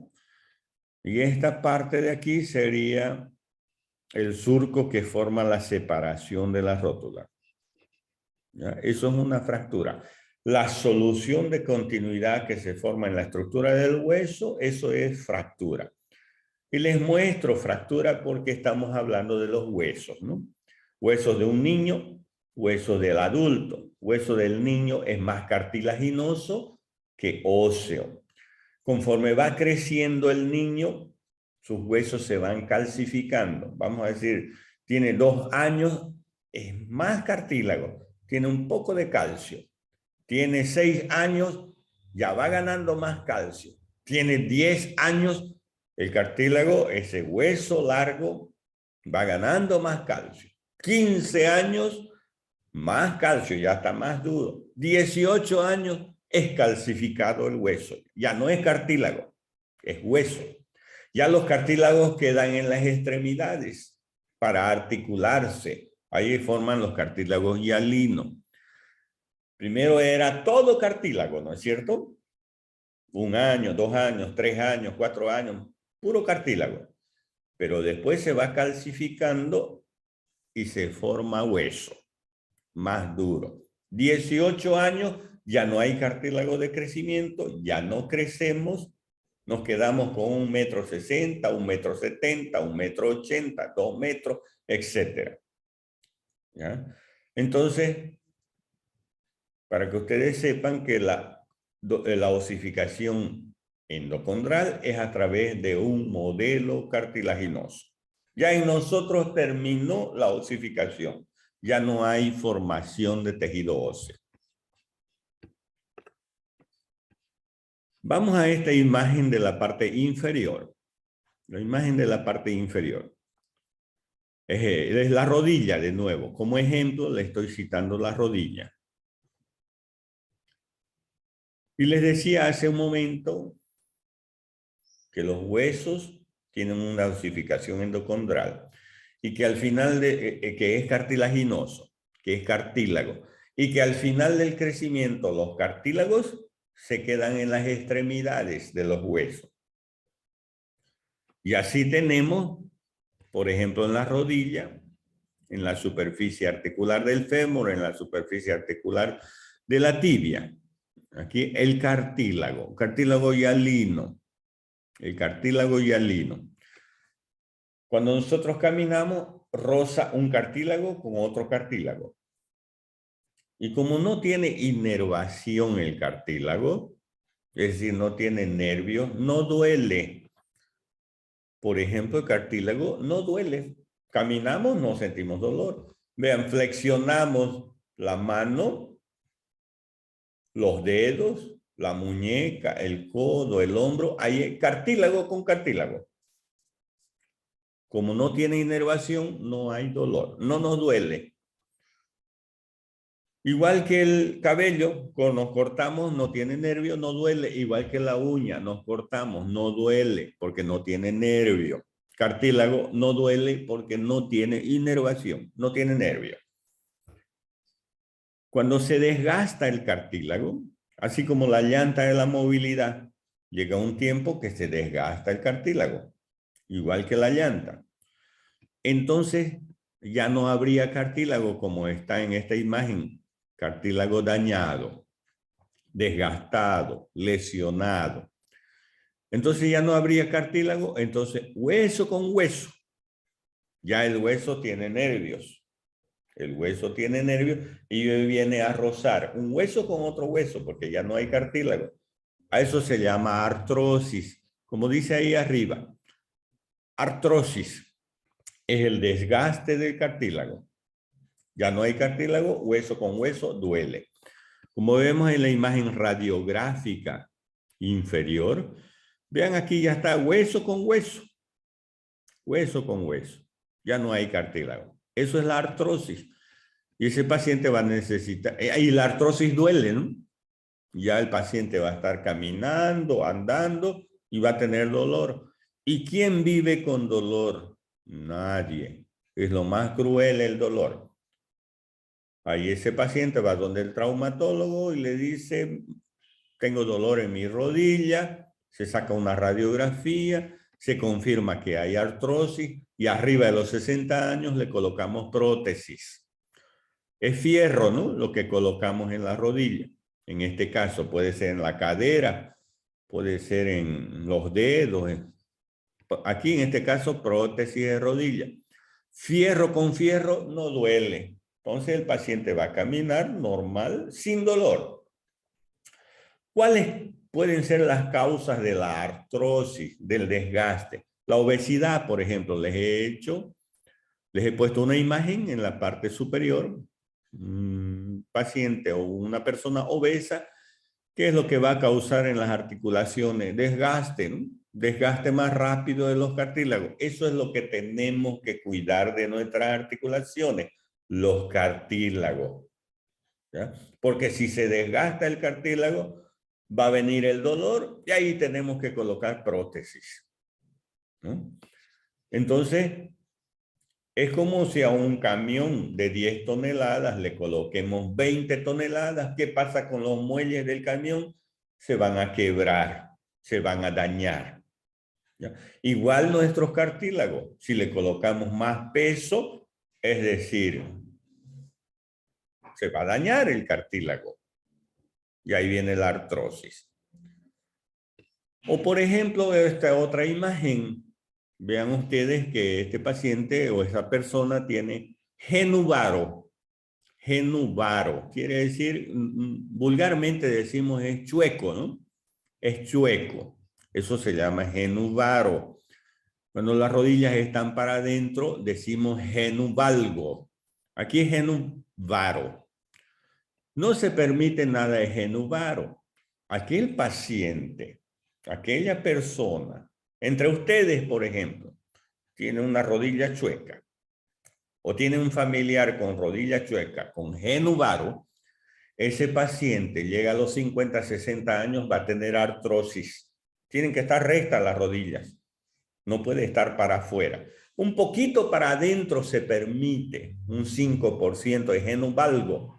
Y esta parte de aquí sería el surco que forma la separación de la rótula. ¿Ya? Eso es una fractura. La solución de continuidad que se forma en la estructura del hueso, eso es fractura. Y les muestro fractura porque estamos hablando de los huesos, ¿no? Huesos de un niño, huesos del adulto. Hueso del niño es más cartilaginoso que óseo. Conforme va creciendo el niño, sus huesos se van calcificando. Vamos a decir, tiene 2 años, es más cartílago, tiene un poco de calcio. Tiene 6 años, ya va ganando más calcio. Tiene 10 años, el cartílago, ese hueso largo, va ganando más calcio. 15 años, más calcio, ya está más duro. 18 años, es calcificado el hueso. Ya no es cartílago, es hueso. Ya los cartílagos quedan en las extremidades para articularse. Ahí forman los cartílagos hialinos. Primero era todo cartílago, ¿no es cierto? 1 año, 2 años, 3 años, 4 años, puro cartílago. Pero después se va calcificando y se forma hueso, más duro. 18 años, ya no hay cartílago de crecimiento, ya no crecemos, nos quedamos con 1,60 m, 1,70 m, 1,80 m, 2 metros, etc. ¿Ya? Entonces, para que ustedes sepan que la osificación endocondral es a través de un modelo cartilaginoso. Ya en nosotros terminó la osificación. Ya no hay formación de tejido óseo. Vamos a esta imagen de la parte inferior. La imagen de la parte inferior. Es la rodilla de nuevo. Como ejemplo, le estoy citando la rodilla. Y les decía hace un momento que los huesos tienen una osificación endocondral y que al final, que es cartilaginoso, que es cartílago, y que al final del crecimiento los cartílagos se quedan en las extremidades de los huesos. Y así tenemos, por ejemplo, en la rodilla, en la superficie articular del fémur, en la superficie articular de la tibia. Aquí el cartílago hialino. El cartílago hialino. Cuando nosotros caminamos, roza un cartílago con otro cartílago. Y como no tiene inervación el cartílago, es decir, no tiene nervios, no duele. Por ejemplo, el cartílago no duele. Caminamos, no sentimos dolor. Vean, flexionamos la mano, los dedos, la muñeca, el codo, el hombro. Hay cartílago con cartílago. Como no tiene inervación, no hay dolor, no nos duele. Igual que el cabello, cuando nos cortamos, no tiene nervio, no duele. Igual que la uña, nos cortamos, no duele porque no tiene nervio. Cartílago no duele porque no tiene inervación, no tiene nervio. Cuando se desgasta el cartílago, así como la llanta de la movilidad, llega un tiempo que se desgasta el cartílago, igual que la llanta. Entonces, ya no habría cartílago como está en esta imagen, cartílago dañado, desgastado, lesionado. Entonces ya no habría cartílago, entonces hueso con hueso. Ya el hueso tiene nervios. El hueso tiene nervios y viene a rozar un hueso con otro hueso porque ya no hay cartílago. A eso se llama artrosis. Como dice ahí arriba, artrosis es el desgaste del cartílago. Ya no hay cartílago, hueso con hueso, duele. Como vemos en la imagen radiográfica inferior, vean aquí ya está hueso con hueso. Hueso con hueso. Ya no hay cartílago. Eso es la artrosis. Y ese paciente va a necesitar, y la artrosis duele, ¿no? Ya el paciente va a estar caminando, andando y va a tener dolor. ¿Y quién vive con dolor? Nadie. Es lo más cruel el dolor. Ahí ese paciente va donde el traumatólogo y le dice, tengo dolor en mi rodilla, se saca una radiografía, se confirma que hay artrosis y arriba de los 60 años le colocamos prótesis. Es fierro, ¿no? Lo que colocamos en la rodilla. En este caso puede ser en la cadera, puede ser en los dedos. Aquí en este caso prótesis de rodilla. Fierro con fierro no duele. Entonces el paciente va a caminar normal, sin dolor. ¿Cuáles pueden ser las causas de la artrosis, del desgaste? La obesidad, por ejemplo, les he puesto una imagen en la parte superior. Un paciente o una persona obesa, ¿qué es lo que va a causar en las articulaciones? Desgaste, ¿no? Desgaste más rápido de los cartílagos. Eso es lo que tenemos que cuidar de nuestras articulaciones, los cartílagos. ¿Ya? Porque si se desgasta el cartílago, va a venir el dolor y ahí tenemos que colocar prótesis, ¿no? Entonces, es como si a un camión de 10 toneladas le coloquemos 20 toneladas. ¿Qué pasa con los muelles del camión? Se van a quebrar, se van a dañar. ¿Ya? Igual nuestros cartílagos, si le colocamos más peso, es decir, se va a dañar el cartílago. Y ahí viene la artrosis. O por ejemplo, esta otra imagen. Vean ustedes que este paciente o esa persona tiene genuvaro. Genuvaro quiere decir, vulgarmente decimos es chueco, ¿no? Es chueco. Eso se llama genuvaro. Cuando las rodillas están para adentro, decimos genuvalgo. Aquí es genuvaro. No se permite nada de genuvaro. Aquel paciente, aquella persona, entre ustedes, por ejemplo, tiene una rodilla chueca o tiene un familiar con rodilla chueca, con genuvaro, ese paciente llega a los 50, 60 años, va a tener artrosis. Tienen que estar rectas las rodillas. No puede estar para afuera. Un poquito para adentro se permite, un 5% de genuvalgo.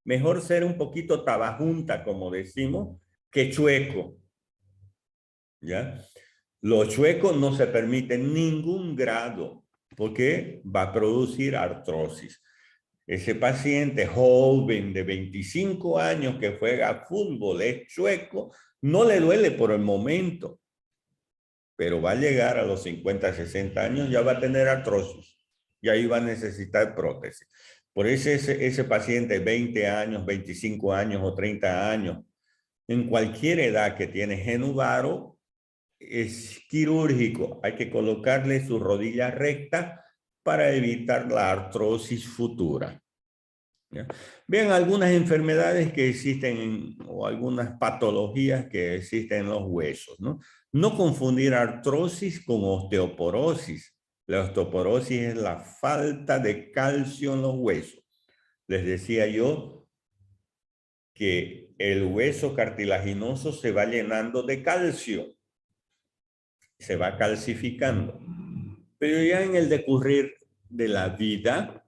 Mejor ser un poquito tabajunta, como decimos, que chueco. ¿Ya? Los chuecos no se permiten ningún grado porque va a producir artrosis. Ese paciente joven de 25 años que juega fútbol, es chueco, no le duele por el momento, pero va a llegar a los 50, 60 años, ya va a tener artrosis y ahí va a necesitar prótesis. Por eso ese paciente de 20 años, 25 años o 30 años, en cualquier edad que tiene genuvaro, es quirúrgico. Hay que colocarle su rodilla recta para evitar la artrosis futura. ¿Ya? Vean algunas enfermedades que existen o algunas patologías que existen en los huesos, ¿no? No confundir artrosis con osteoporosis. La osteoporosis es la falta de calcio en los huesos. Les decía yo que el hueso cartilaginoso se va llenando de calcio, se va calcificando. Pero ya en el decurrir de la vida,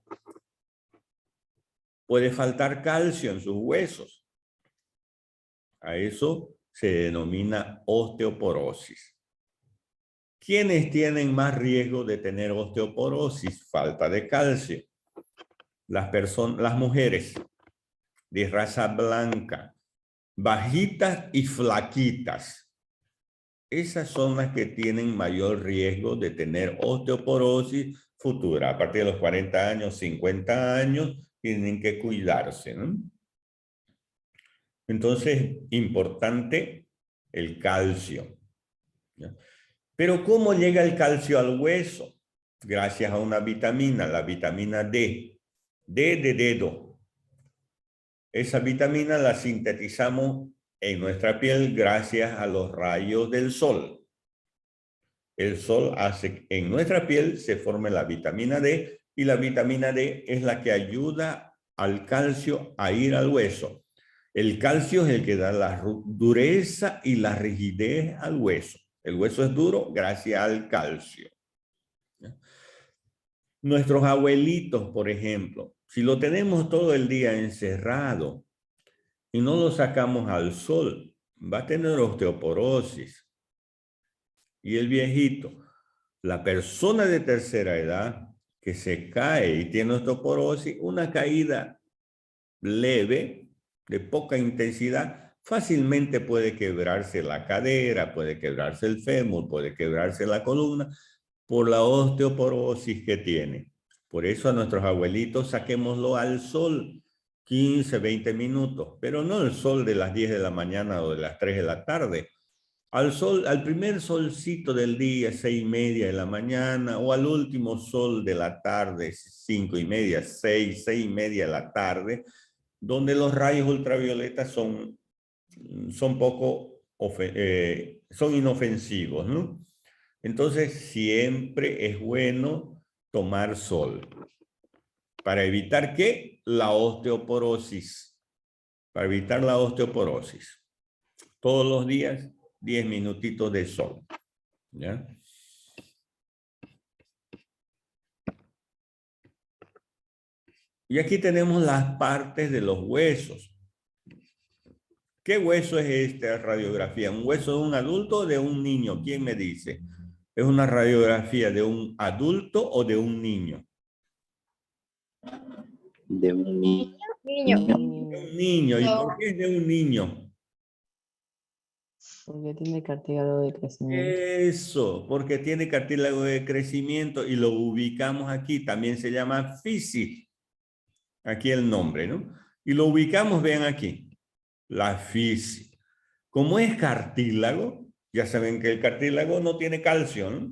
puede faltar calcio en sus huesos. A eso se denomina osteoporosis. ¿Quiénes tienen más riesgo de tener osteoporosis? Falta de calcio. Las mujeres de raza blanca, bajitas y flaquitas. Esas son las que tienen mayor riesgo de tener osteoporosis futura. A partir de los 40 años, 50 años, tienen que cuidarse, ¿no? Entonces, importante el calcio, ¿ya? Pero ¿cómo llega el calcio al hueso? Gracias a una vitamina, la vitamina D. D de dedo. Esa vitamina la sintetizamos en nuestra piel gracias a los rayos del sol. El sol hace que en nuestra piel se forme la vitamina D y la vitamina D es la que ayuda al calcio a ir al hueso. El calcio es el que da la dureza y la rigidez al hueso. El hueso es duro gracias al calcio. Nuestros abuelitos, por ejemplo, si lo tenemos todo el día encerrado y no lo sacamos al sol, va a tener osteoporosis. Y el viejito, la persona de tercera edad que se cae y tiene osteoporosis, una caída leve, de poca intensidad, fácilmente puede quebrarse la cadera, puede quebrarse el fémur, puede quebrarse la columna por la osteoporosis que tiene. Por eso a nuestros abuelitos saquémoslo al sol 15, 20 minutos, pero no el sol de las 10 de la mañana o de las 3 de la tarde. Al sol, al primer solcito del día, 6:30 de la mañana, o al último sol de la tarde, 5:30, 6:30 de la tarde, donde los rayos ultravioletas son inofensivos, ¿no? Entonces, siempre es bueno tomar sol. ¿Para evitar qué? La osteoporosis. Para evitar la osteoporosis. Todos los días, 10 minutitos de sol. ¿Ya? Y aquí tenemos las partes de los huesos. ¿Qué hueso es esta radiografía? ¿Un hueso de un adulto o de un niño? ¿Quién me dice? ¿Es una radiografía de un adulto o de un niño? De un niño. De un niño. ¿Y por qué es de un niño? Porque tiene cartílago de crecimiento. Eso, porque tiene cartílago de crecimiento y lo ubicamos aquí. También se llama fisis. Aquí el nombre, ¿no? Y lo ubicamos, vean aquí, la fisis. Como es cartílago, ya saben que el cartílago no tiene calcio, ¿no?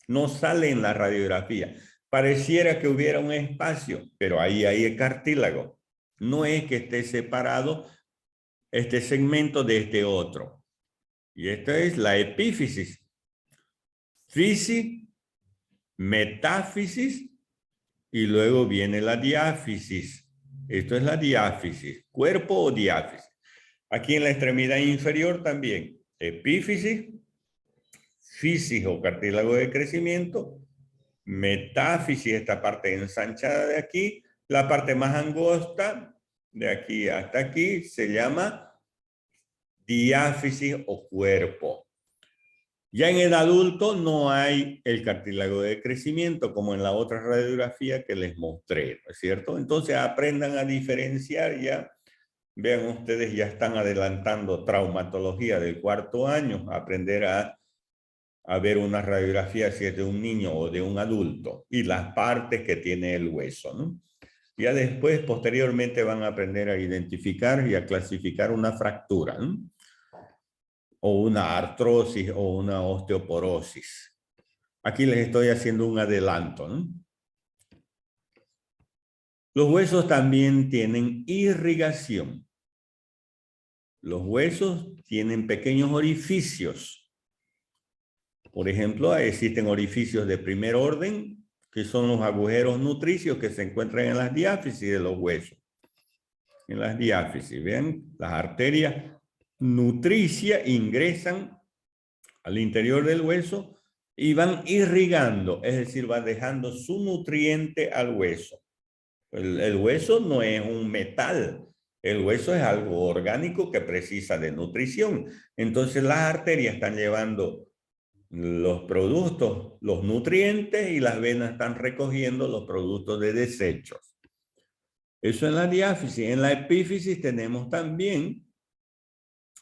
No sale en la radiografía. Pareciera que hubiera un espacio, pero ahí hay el cartílago. No es que esté separado este segmento de este otro. Y esta es la epífisis. Fisis, metáfisis y luego viene la diáfisis. Esto es la diáfisis, cuerpo o diáfisis. Aquí en la extremidad inferior también, epífisis, fisis o cartílago de crecimiento, metáfisis, esta parte ensanchada de aquí, la parte más angosta, de aquí hasta aquí, se llama diáfisis o cuerpo. Ya en el adulto no hay el cartílago de crecimiento como en la otra radiografía que les mostré, ¿no es cierto? Entonces aprendan a diferenciar ya. Vean ustedes, ya están adelantando traumatología del 4º año, aprender a ver una radiografía si es de un niño o de un adulto y las partes que tiene el hueso, ¿no? Ya después, posteriormente, van a aprender a identificar y a clasificar una fractura, ¿no? O una artrosis o una osteoporosis. Aquí les estoy haciendo un adelanto, ¿no? Los huesos también tienen irrigación. Los huesos tienen pequeños orificios. Por ejemplo, existen orificios de primer orden, que son los agujeros nutricios que se encuentran en las diáfisis de los huesos. En las diáfisis, ¿ven? Las arterias nutricias ingresan al interior del hueso y van irrigando, es decir, van dejando su nutriente al hueso. El hueso no es un metal. El hueso es algo orgánico que precisa de nutrición. Entonces las arterias están llevando los productos, los nutrientes, y las venas están recogiendo los productos de desechos. Eso en la diáfisis. En la epífisis tenemos también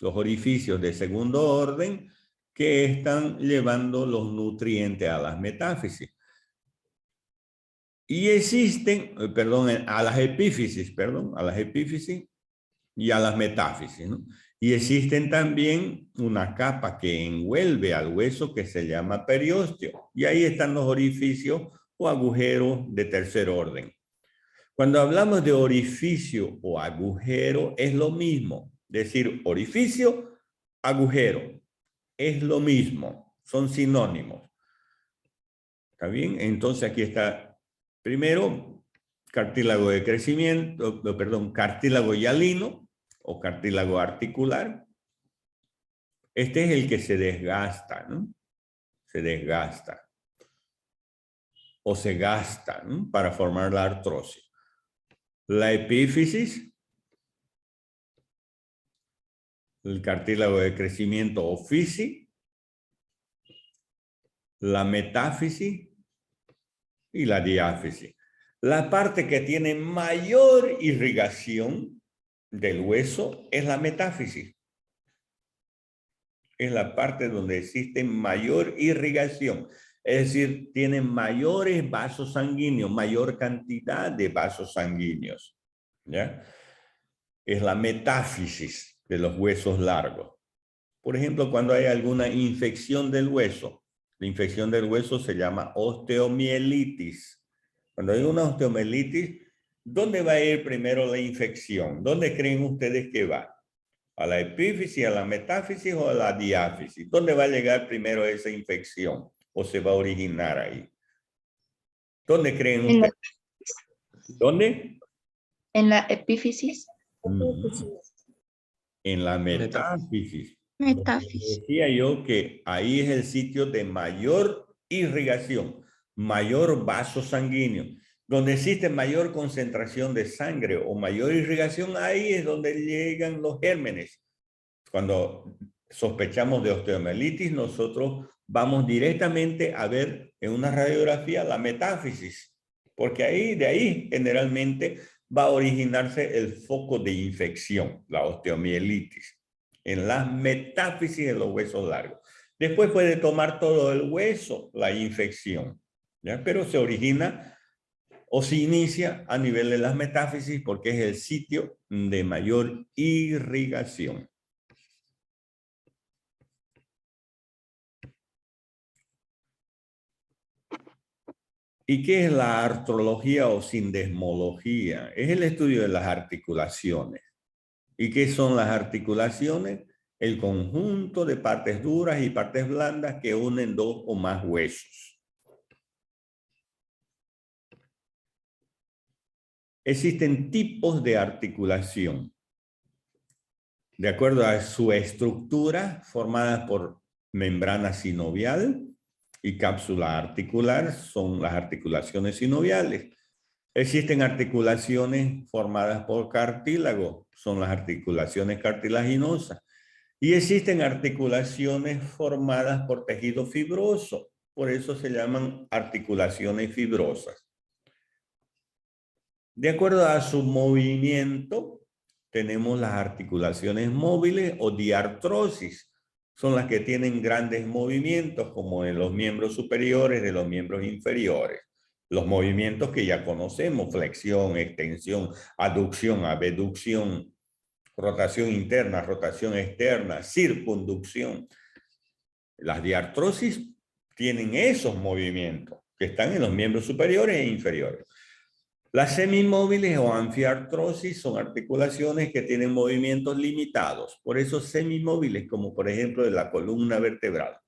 los orificios de segundo orden que están llevando los nutrientes a las metáfisis. Y existen, a las epífisis y a las metáfisis, ¿no? Y existen también una capa que envuelve al hueso que se llama periósteo. Y ahí están los orificios o agujeros de tercer orden. Cuando hablamos de orificio o agujero, es lo mismo. Decir orificio, agujero, es lo mismo. Son sinónimos. ¿Está bien? Entonces aquí está, primero, cartílago de crecimiento, cartílago hialino o cartílago articular. Este es el que se desgasta, ¿no? Se desgasta. O se gasta, ¿no? Para formar la artrosis. La epífisis, el cartílago de crecimiento o fisi, la metáfisis y la diáfisis. La parte que tiene mayor irrigación del hueso es la metáfisis. Es la parte donde existe mayor irrigación. Es decir, tiene mayores vasos sanguíneos, mayor cantidad de vasos sanguíneos. ¿Ya? Es la metáfisis de los huesos largos. Por ejemplo, cuando hay alguna infección del hueso, la infección del hueso se llama osteomielitis. Cuando hay una osteomielitis, ¿dónde va a ir primero la infección? ¿Dónde creen ustedes que va? ¿A la epífisis, a la metáfisis o a la diáfisis? ¿Dónde va a llegar primero esa infección? ¿O se va a originar ahí? ¿Dónde creen ustedes? ¿Dónde? En la epífisis. En la metáfisis. Metáfisis. Decía yo que ahí es el sitio de mayor irrigación, mayor vaso sanguíneo. Donde existe mayor concentración de sangre o mayor irrigación, ahí es donde llegan los gérmenes. Cuando sospechamos de osteomielitis, nosotros vamos directamente a ver en una radiografía la metáfisis, porque de ahí generalmente va a originarse el foco de infección, la osteomielitis, en las metáfisis de los huesos largos. Después puede tomar todo el hueso la infección, ¿ya? Pero se origina o se inicia a nivel de las metáfisis porque es el sitio de mayor irrigación. ¿Y qué es la artrología o sindesmología? Es el estudio de las articulaciones. ¿Y qué son las articulaciones? El conjunto de partes duras y partes blandas que unen dos o más huesos. Existen tipos de articulación. De acuerdo a su estructura, formadas por membrana sinovial y cápsula articular, son las articulaciones sinoviales. Existen articulaciones formadas por cartílago, son las articulaciones cartilaginosas. Y existen articulaciones formadas por tejido fibroso, por eso se llaman articulaciones fibrosas. De acuerdo a su movimiento, tenemos las articulaciones móviles o diartrosis. Son las que tienen grandes movimientos, como en los miembros superiores de los miembros inferiores. Los movimientos que ya conocemos: flexión, extensión, aducción, abducción, rotación interna, rotación externa, circunducción. Las diartrosis tienen esos movimientos que están en los miembros superiores e inferiores. Las semimóviles o anfiartrosis son articulaciones que tienen movimientos limitados, por eso semimóviles, como por ejemplo de la columna vertebral.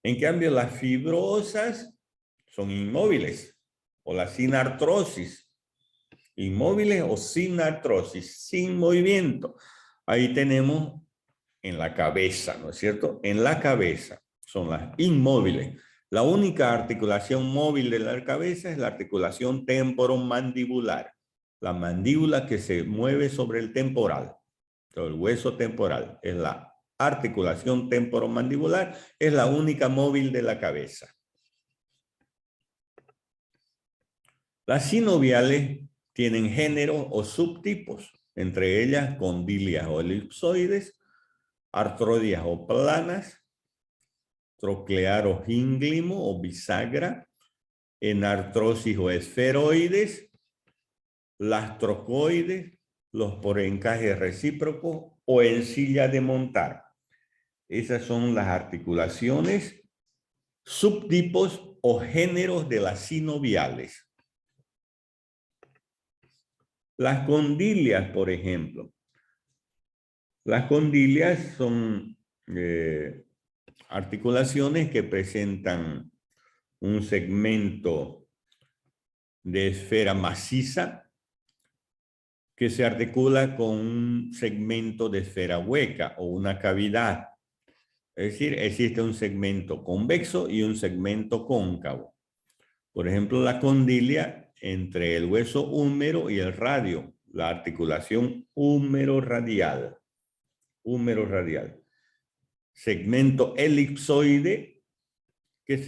En cambio, las fibrosas son inmóviles, o la sinartrosis, inmóviles o sin artrosis, sin movimiento. Ahí tenemos en la cabeza, ¿no es cierto? En la cabeza son las inmóviles. La única articulación móvil de la cabeza es la articulación temporomandibular. La mandíbula que se mueve sobre el temporal. El hueso temporal es la articulación temporomandibular, es la única móvil de la cabeza. Las sinoviales tienen géneros o subtipos, entre ellas condilias o elipsoides, artrodias o planas, troclear o gínglimo o bisagra, enartrosis o esferoides, las trocoides, los por encaje recíproco o en silla de montar. Esas son las articulaciones, subtipos o géneros de las sinoviales. Las condilias, por ejemplo. Las condilias son articulaciones que presentan un segmento de esfera maciza que se articula con un segmento de esfera hueca o una cavidad. Es decir, existe un segmento convexo y un segmento cóncavo. Por ejemplo, la condilia entre el hueso húmero y el radio, la articulación húmero-radial. Húmero-radial. Segmento elipsoide, que es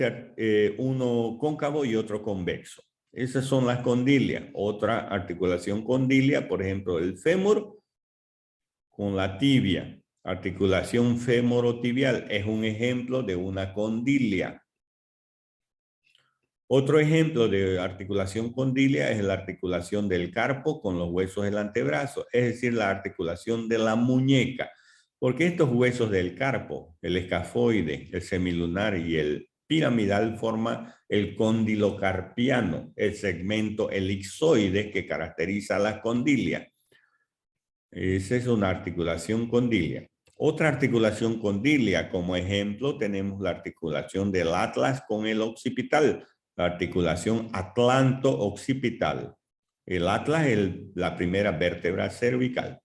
uno cóncavo y otro convexo. Esas son las condilias. Otra articulación condilia, por ejemplo, el fémur con la tibia. Articulación femorotibial es un ejemplo de una condilia. Otro ejemplo de articulación condilia es la articulación del carpo con los huesos del antebrazo, es decir, la articulación de la muñeca. Porque estos huesos del carpo, el escafoide, el semilunar y el piramidal forman el cóndilo carpiano, el segmento elipsoide que caracteriza la condilia. Esa es una articulación condilia. Otra articulación condilia, como ejemplo, tenemos la articulación del atlas con el occipital, la articulación atlanto-occipital. El atlas es la primera vértebra cervical.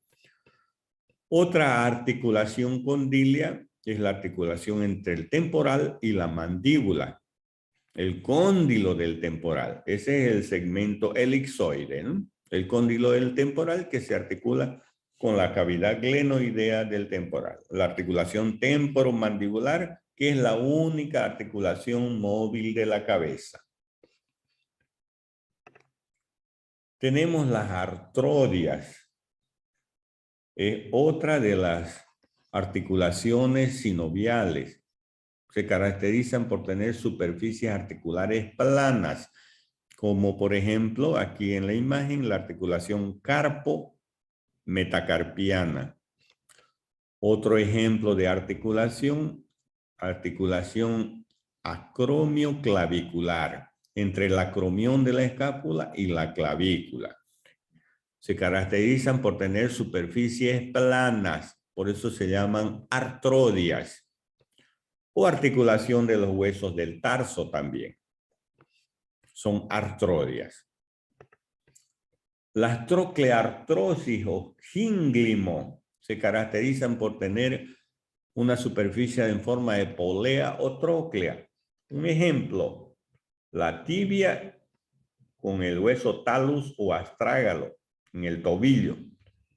Otra articulación condilia es la articulación entre el temporal y la mandíbula. El cóndilo del temporal. Ese es el segmento elipsoide, ¿no? El cóndilo del temporal que se articula con la cavidad glenoidea del temporal. La articulación temporomandibular, que es la única articulación móvil de la cabeza. Tenemos las artrodias. Es otra de las articulaciones sinoviales. Se caracterizan por tener superficies articulares planas, como por ejemplo aquí en la imagen la articulación carpo-metacarpiana. Otro ejemplo de articulación acromioclavicular, entre el acromión de la escápula y la clavícula. Se caracterizan por tener superficies planas, por eso se llaman artrodias. O articulación de los huesos del tarso también. Son artrodias. Las trocleartrosis o gínglimo se caracterizan por tener una superficie en forma de polea o tróclea. Un ejemplo, la tibia con el hueso talus o astrágalo en el tobillo.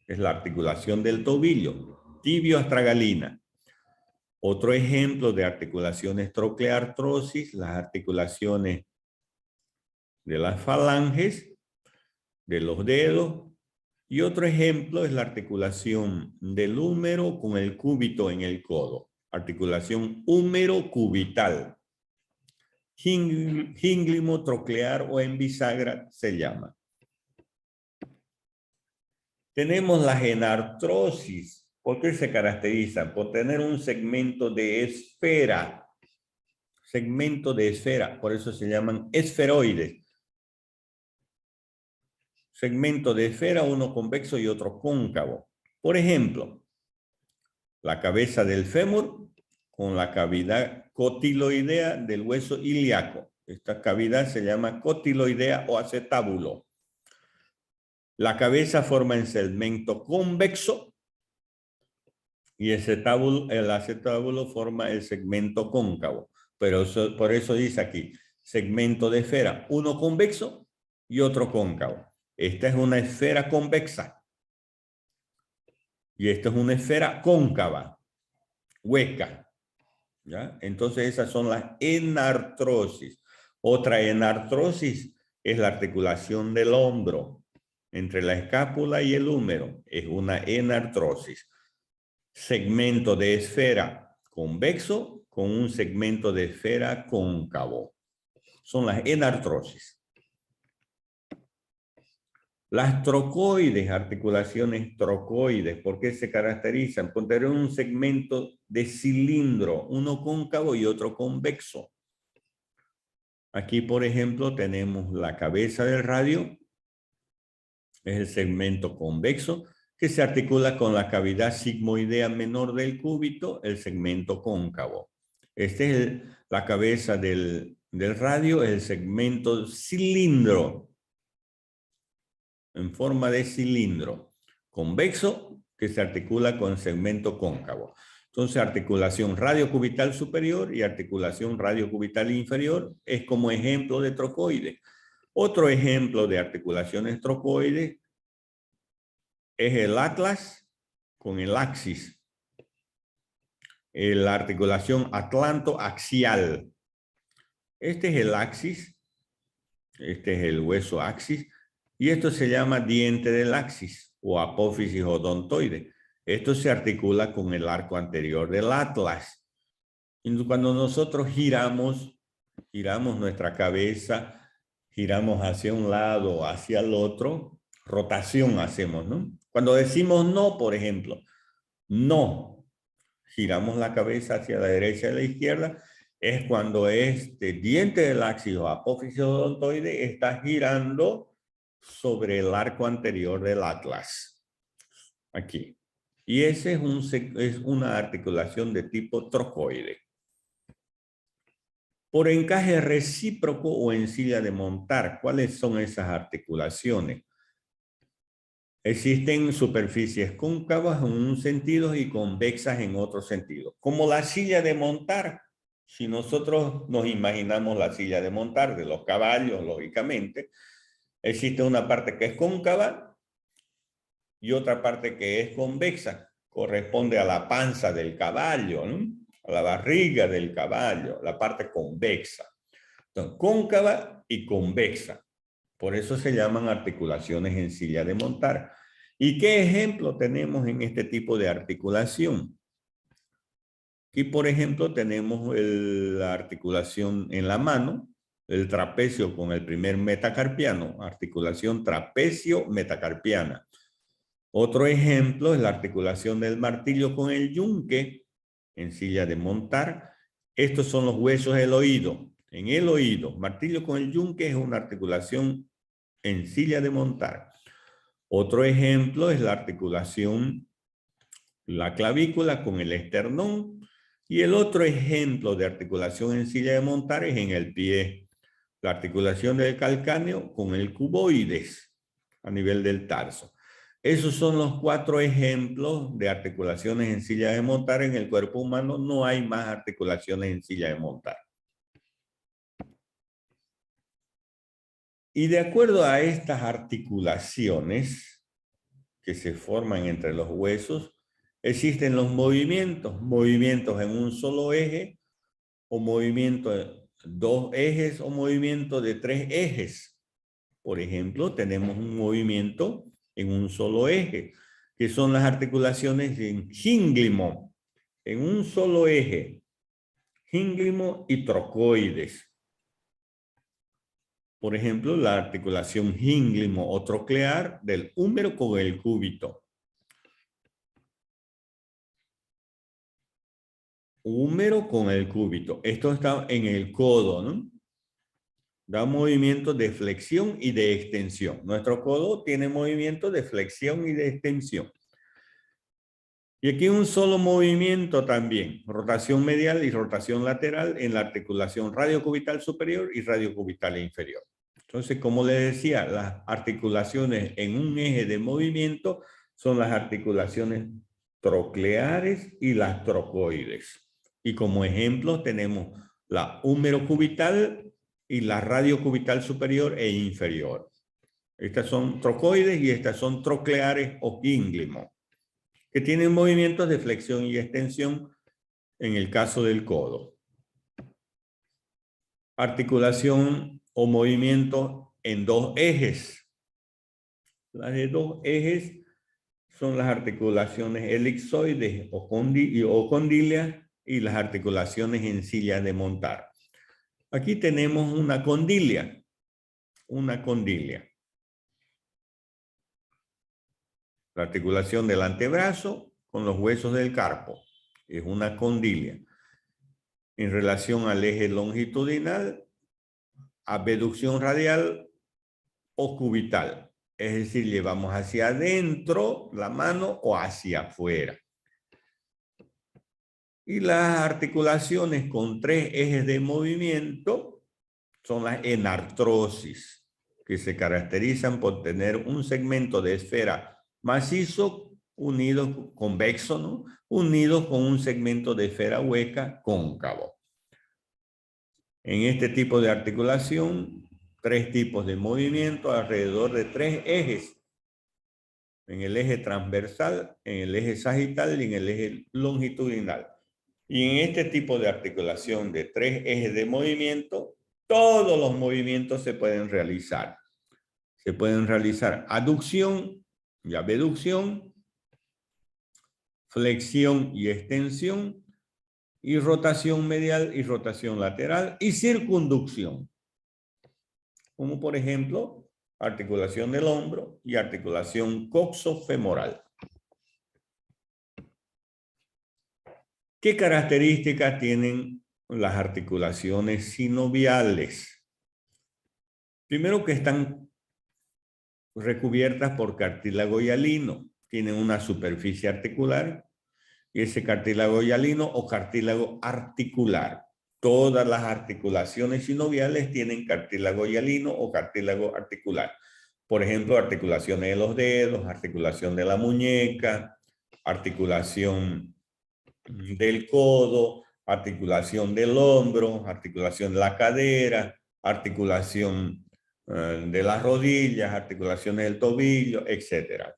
Es la articulación del tobillo, tibio-astragalina. Otro ejemplo de articulaciones trocleartrosis, las articulaciones de las falanges, de los dedos. Y otro ejemplo es la articulación del húmero con el cúbito en el codo. Articulación húmero-cubital. Gínglimo, troclear o en bisagra se llama. Tenemos la enartrosis. ¿Por qué se caracteriza? Por tener un segmento de esfera. Segmento de esfera, por eso se llaman esferoides. Segmento de esfera, uno convexo y otro cóncavo. Por ejemplo, la cabeza del fémur con la cavidad cotiloidea del hueso ilíaco. Esta cavidad se llama cotiloidea o acetábulo. La cabeza forma el segmento convexo y el acetábulo forma el segmento cóncavo. Pero por eso dice aquí, segmento de esfera, uno convexo y otro cóncavo. Esta es una esfera convexa. Y esta es una esfera cóncava, hueca. ¿Ya? Entonces esas son las enartrosis. Otra enartrosis es la articulación del hombro entre la escápula y el húmero. Es una enartrosis. Segmento de esfera convexo con un segmento de esfera cóncavo. Son las enartrosis. Las trocoides, articulaciones trocoides, ¿por qué se caracterizan? Por tener un segmento de cilindro, uno cóncavo y otro convexo. Aquí, por ejemplo, tenemos la cabeza del radio, es el segmento convexo, que se articula con la cavidad sigmoidea menor del cúbito, el segmento cóncavo. Esta es la cabeza del radio, el segmento cilindro, en forma de cilindro, convexo, que se articula con segmento cóncavo. Entonces, articulación radiocubital superior y articulación radiocubital inferior es como ejemplo de trocoide. Otro ejemplo de articulaciones trocoides es el atlas con el axis. La articulación atlanto-axial. Este es el axis, este es el hueso axis, y esto se llama diente del axis o apófisis odontoide. Esto se articula con el arco anterior del atlas. Y cuando nosotros giramos nuestra cabeza, giramos hacia un lado o hacia el otro, rotación hacemos, ¿no? Cuando decimos no, por ejemplo, no, giramos la cabeza hacia la derecha y la izquierda, es cuando este diente del axis o apófisis odontoide está girando sobre el arco anterior del atlas. Aquí. Y ese es una articulación de tipo trocoide. Por encaje recíproco o en silla de montar, ¿cuáles son esas articulaciones? Existen superficies cóncavas en un sentido y convexas en otro sentido. Como la silla de montar, si nosotros nos imaginamos la silla de montar de los caballos, lógicamente, existe una parte que es cóncava y otra parte que es convexa. Corresponde a la panza del caballo, ¿no? A la barriga del caballo, la parte convexa. Entonces, cóncava y convexa. Por eso se llaman articulaciones en silla de montar. ¿Y qué ejemplo tenemos en este tipo de articulación? Aquí, por ejemplo, tenemos la articulación en la mano, el trapecio con el primer metacarpiano, articulación trapecio-metacarpiana. Otro ejemplo es la articulación del martillo con el yunque en silla de montar. Estos son los huesos del oído. En el oído, martillo con el yunque es una articulación en silla de montar. Otro ejemplo es la articulación, la clavícula con el esternón. Y el otro ejemplo de articulación en silla de montar es en el pie. La articulación del calcáneo con el cuboides a nivel del tarso. Esos son los 4 ejemplos de articulaciones en silla de montar. En el cuerpo humano no hay más articulaciones en silla de montar. Y de acuerdo a estas articulaciones que se forman entre los huesos, existen los movimientos en un solo eje, o movimiento de 2 ejes, o movimiento de 3 ejes. Por ejemplo, tenemos un movimiento en un solo eje, que son las articulaciones en gínglimo, en un solo eje, gínglimo y trocoides. Por ejemplo, la articulación gínglimo o troclear del húmero con el cúbito. Húmero con el cúbito. Esto está en el codo, ¿no? Da movimiento de flexión y de extensión. Nuestro codo tiene movimiento de flexión y de extensión. Y aquí un solo movimiento también, rotación medial y rotación lateral en la articulación radiocubital superior y radiocubital inferior. Entonces, como les decía, las articulaciones en un eje de movimiento son las articulaciones trocleares y las trocoides. Y como ejemplo tenemos la húmerocubital y la radiocubital superior e inferior. Estas son trocoides y estas son trocleares o ínglimo, que tienen movimientos de flexión y extensión en el caso del codo. Articulación o movimiento en dos ejes. Las de dos ejes son las articulaciones elipsoides o condilias y las articulaciones en silla de montar. Aquí tenemos una condilia. Una condilia. La articulación del antebrazo con los huesos del carpo. Es una condilia. En relación al eje longitudinal, abducción radial o cubital. Es decir, llevamos hacia adentro la mano o hacia afuera. Y las articulaciones con tres ejes de movimiento son las enartrosis, que se caracterizan por tener un segmento de esfera macizo unido convexo, ¿no? Unido con un segmento de esfera hueca cóncavo. En este tipo de articulación, tres tipos de movimiento alrededor de tres ejes. En el eje transversal, en el eje sagital y en el eje longitudinal. Y en este tipo de articulación de tres ejes de movimiento, todos los movimientos se pueden realizar. Se pueden realizar aducción y abducción, flexión y extensión, y rotación medial y rotación lateral y circunducción. Como por ejemplo, articulación del hombro y articulación coxofemoral. ¿Qué características tienen las articulaciones sinoviales? Primero, que están recubiertas por cartílago hialino. Tienen una superficie articular y ese cartílago hialino o cartílago articular. Todas las articulaciones sinoviales tienen cartílago hialino o cartílago articular. Por ejemplo, articulaciones de los dedos, articulación de la muñeca, articulación del codo, articulación del hombro, articulación de la cadera, articulación de las rodillas, articulaciones del tobillo, etc.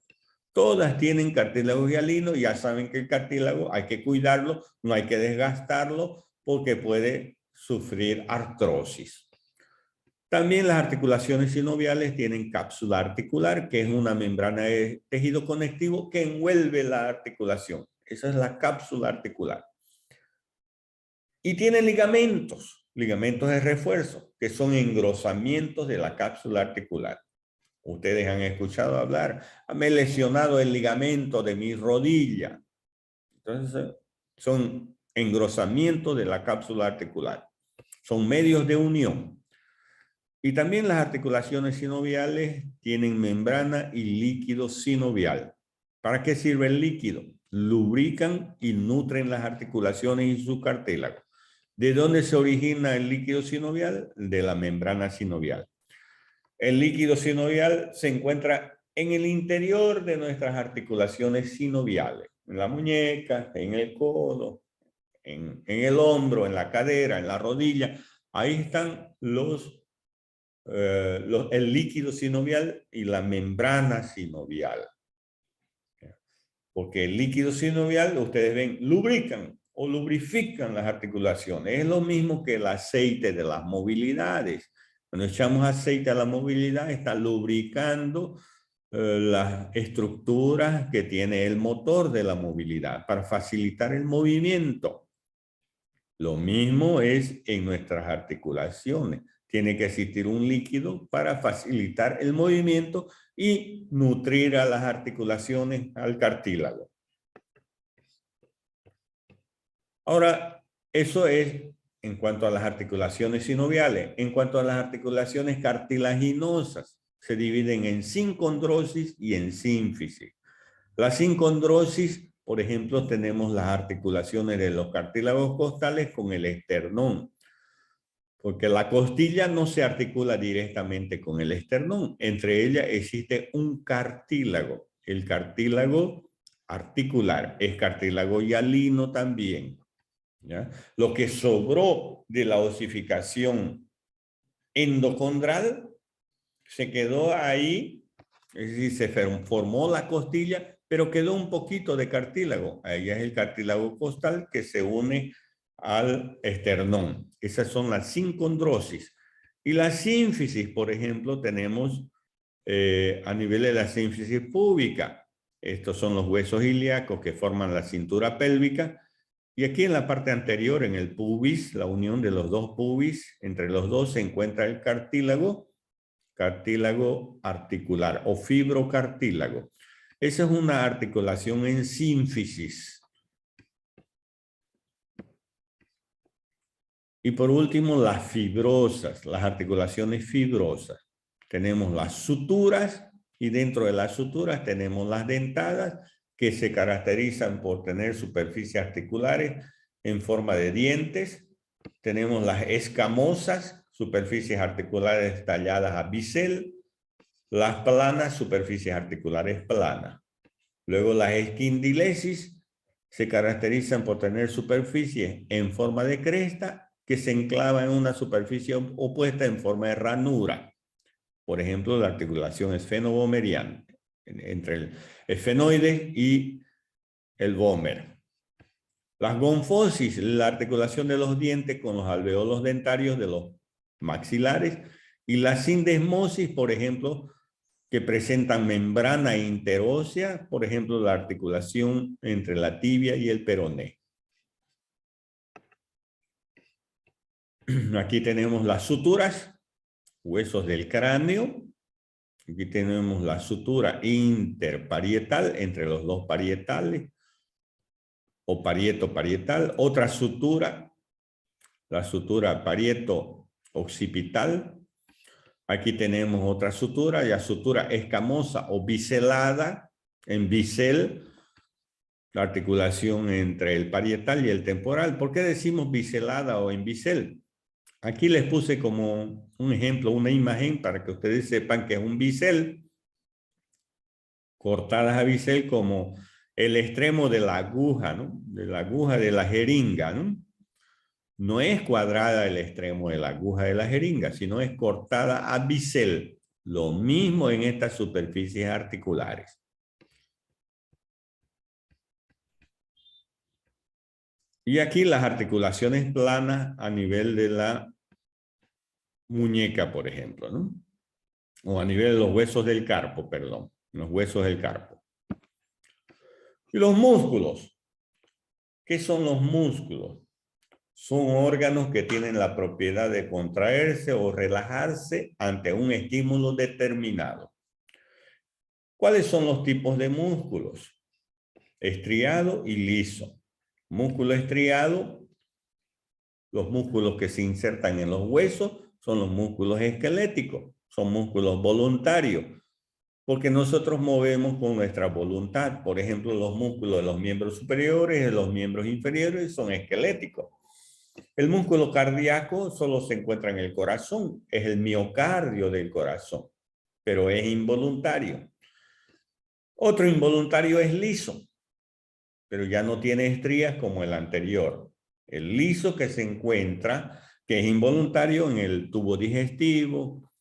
Todas tienen cartílago hialino. Ya saben que el cartílago hay que cuidarlo, no hay que desgastarlo porque puede sufrir artrosis. También las articulaciones sinoviales tienen cápsula articular, que es una membrana de tejido conectivo que envuelve la articulación. Esa es la cápsula articular. Y tiene ligamentos, ligamentos de refuerzo, que son engrosamientos de la cápsula articular. Ustedes han escuchado hablar, me he lesionado el ligamento de mi rodilla. Entonces, son engrosamientos de la cápsula articular. Son medios de unión. Y también las articulaciones sinoviales tienen membrana y líquido sinovial. ¿Para qué sirve el líquido? Lubrican y nutren las articulaciones y su cartílago. ¿De dónde se origina el líquido sinovial? De la membrana sinovial. El líquido sinovial se encuentra en el interior de nuestras articulaciones sinoviales, en la muñeca, en el codo, en el hombro, en la cadera, en la rodilla. Ahí están el líquido sinovial y la membrana sinovial. Porque el líquido sinovial, ustedes ven, lubrican o lubrifican las articulaciones. Es lo mismo que el aceite de las movilidades. Cuando echamos aceite a la movilidad, está lubricando las estructuras que tiene el motor de la movilidad para facilitar el movimiento. Lo mismo es en nuestras articulaciones. Tiene que existir un líquido para facilitar el movimiento y nutrir a las articulaciones, al cartílago. Ahora, eso es en cuanto a las articulaciones sinoviales. En cuanto a las articulaciones cartilaginosas, se dividen en sincondrosis y en sínfisis. La sincondrosis, por ejemplo, tenemos las articulaciones de los cartílagos costales con el esternón. Porque la costilla no se articula directamente con el esternón. Entre ellas existe un cartílago. El cartílago articular es cartílago hialino también. ¿ya? Lo que sobró de la osificación endocondral se quedó ahí, es decir, se formó la costilla, pero quedó un poquito de cartílago. Ahí es el cartílago costal que se une al esternón. Esas son las sincondrosis. Y la sínfisis, por ejemplo, tenemos a nivel de la sínfisis púbica. Estos son los huesos ilíacos que forman la cintura pélvica. Y aquí en la parte anterior, en el pubis, la unión de los dos pubis, entre los dos se encuentra el cartílago articular o fibrocartílago. Esa es una articulación en sínfisis. Y por último, las fibrosas, las articulaciones fibrosas. Tenemos las suturas y dentro de las suturas tenemos las dentadas que se caracterizan por tener superficies articulares en forma de dientes. Tenemos las escamosas, superficies articulares talladas a bisel. Las planas, superficies articulares planas. Luego las esquindilesis se caracterizan por tener superficies en forma de cresta que se enclava en una superficie opuesta en forma de ranura. Por ejemplo, la articulación esfenovomeriana, entre el esfenoide y el vómer. Las gonfosis, la articulación de los dientes con los alveolos dentarios de los maxilares. Y la sindesmosis, por ejemplo, que presentan membrana interósea, por ejemplo, la articulación entre la tibia y el peroné. Aquí tenemos las suturas, huesos del cráneo. Aquí tenemos la sutura interparietal entre los dos parietales o parieto-parietal. Otra sutura, la sutura parieto-occipital. Aquí tenemos otra sutura, ya sutura escamosa o biselada en bisel, la articulación entre el parietal y el temporal. ¿Por qué decimos biselada o en bisel? Aquí les puse como un ejemplo, una imagen para que ustedes sepan que es un bisel, cortadas a bisel como el extremo de la aguja, ¿no? De la aguja de la jeringa, ¿no? No es cuadrada el extremo de la aguja de la jeringa, sino es cortada a bisel. Lo mismo en estas superficies articulares. Y aquí las articulaciones planas a nivel de la muñeca, por ejemplo, ¿no? O a nivel de los huesos del carpo, perdón, los huesos del carpo. Y los músculos. ¿Qué son los músculos? Son órganos que tienen la propiedad de contraerse o relajarse ante un estímulo determinado. ¿Cuáles son los tipos de músculos? Estriado y liso. Músculo estriado, los músculos que se insertan en los huesos, son los músculos esqueléticos, son músculos voluntarios, porque nosotros movemos con nuestra voluntad. Por ejemplo, los músculos de los miembros superiores y de los miembros inferiores son esqueléticos. El músculo cardíaco solo se encuentra en el corazón, es el miocardio del corazón, pero es involuntario. Otro involuntario es liso, pero ya no tiene estrías como el anterior. El liso que se encuentra, que es involuntario en el tubo digestivo,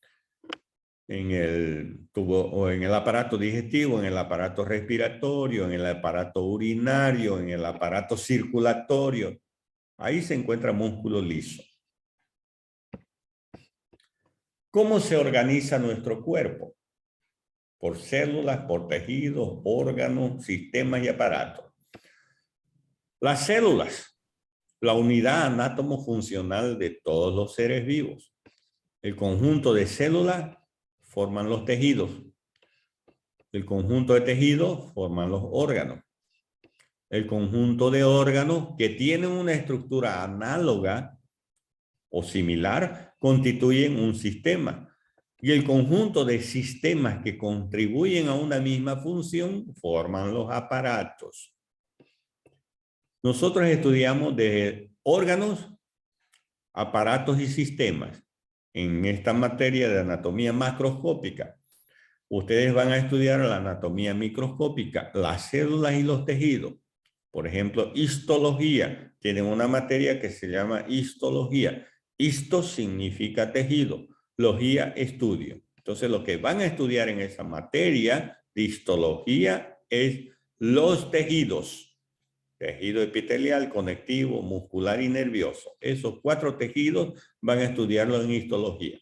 en el tubo o en el aparato digestivo, en el aparato respiratorio, en el aparato urinario, en el aparato circulatorio. Ahí se encuentra músculo liso. ¿Cómo se organiza nuestro cuerpo? Por células, por tejidos, órganos, sistemas y aparatos. Las células, la unidad anátomo-funcional de todos los seres vivos. El conjunto de células forman los tejidos. El conjunto de tejidos forman los órganos. El conjunto de órganos que tienen una estructura análoga o similar constituyen un sistema. Y el conjunto de sistemas que contribuyen a una misma función forman los aparatos. Nosotros estudiamos de órganos, aparatos y sistemas en esta materia de anatomía macroscópica. Ustedes van a estudiar la anatomía microscópica, las células y los tejidos. Por ejemplo, histología. Tienen una materia que se llama histología. Histo significa tejido. Logía, estudio. Entonces, lo que van a estudiar en esa materia de histología es los tejidos. Tejido epitelial, conectivo, muscular y nervioso. Esos 4 tejidos van a estudiarlo en histología.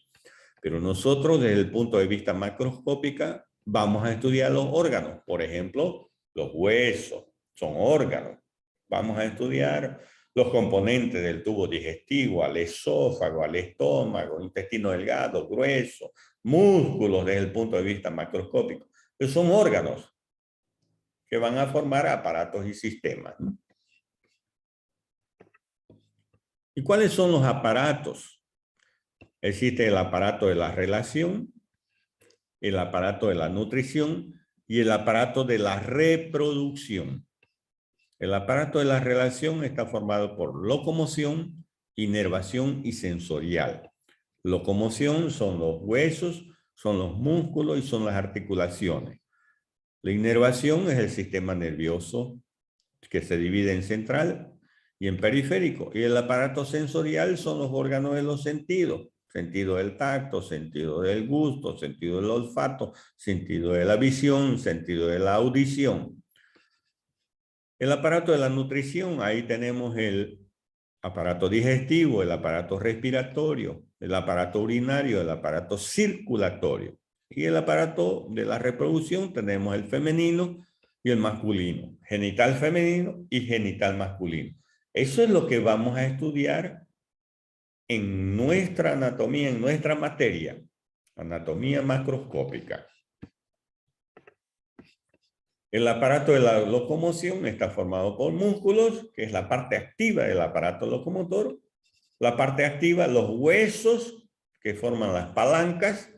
Pero nosotros, desde el punto de vista macroscópico, vamos a estudiar los órganos. Por ejemplo, los huesos son órganos. Vamos a estudiar los componentes del tubo digestivo, al esófago, al estómago, intestino delgado, grueso, músculos desde el punto de vista macroscópico. Pero son órganos que van a formar aparatos y sistemas, ¿no? ¿Y cuáles son los aparatos? Existe el aparato de la relación, el aparato de la nutrición y el aparato de la reproducción. El aparato de la relación está formado por locomoción, inervación y sensorial. Locomoción son los huesos, son los músculos y son las articulaciones. La inervación es el sistema nervioso que se divide en central y en periférico. Y el aparato sensorial son los órganos de los sentidos. Sentido del tacto, sentido del gusto, sentido del olfato, sentido de la visión, sentido de la audición. El aparato de la nutrición, ahí tenemos el aparato digestivo, el aparato respiratorio, el aparato urinario, el aparato circulatorio. Y el aparato de la reproducción tenemos el femenino y el masculino, genital femenino y genital masculino. Eso es lo que vamos a estudiar en nuestra anatomía, en nuestra materia, anatomía macroscópica. El aparato de la locomoción está formado por músculos, que es la parte activa del aparato locomotor. La parte activa, los huesos, que forman las palancas,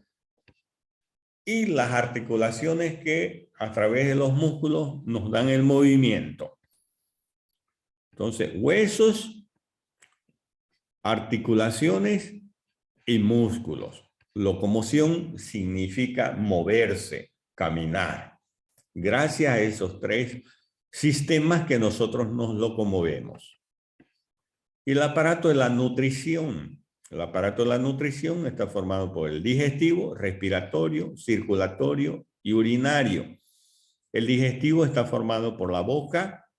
y las articulaciones que a través de los músculos nos dan el movimiento. Entonces, huesos, articulaciones y músculos. Locomoción significa moverse, caminar. Gracias a esos 3 sistemas que nosotros nos locomovemos. Y el aparato de la nutrición. El aparato de la nutrición está formado por el digestivo, respiratorio, circulatorio y urinario. El digestivo está formado por la boca,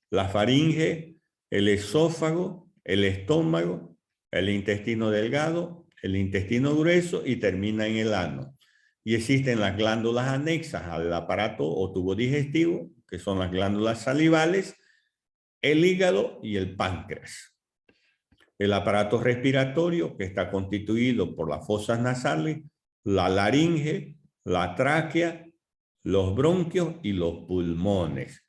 la faringe, el esófago, el estómago, el intestino delgado, el intestino grueso y termina en el ano. Y existen las glándulas anexas al aparato o tubo digestivo, que son las glándulas salivales, el hígado y el páncreas. El aparato respiratorio, que está constituido por las fosas nasales, la laringe, la tráquea, los bronquios y los pulmones.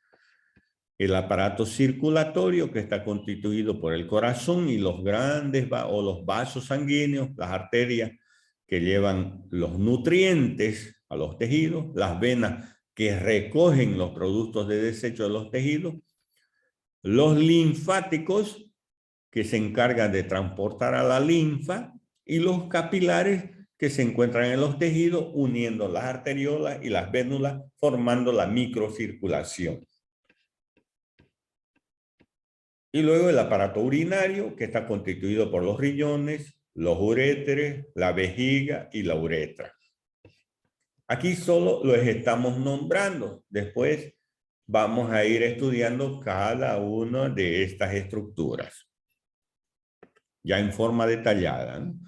El aparato circulatorio, que está constituido por el corazón y los grandes o los vasos sanguíneos, las arterias que llevan los nutrientes a los tejidos, las venas que recogen los productos de desecho de los tejidos, los linfáticos, que se encargan de transportar a la linfa, y los capilares, que se encuentran en los tejidos uniendo las arteriolas y las vénulas, formando la microcirculación. Y luego el aparato urinario, que está constituido por los riñones, los uréteres, la vejiga y la uretra. Aquí solo los estamos nombrando. Después vamos a ir estudiando cada una de estas estructuras, ya en forma detallada, ¿no?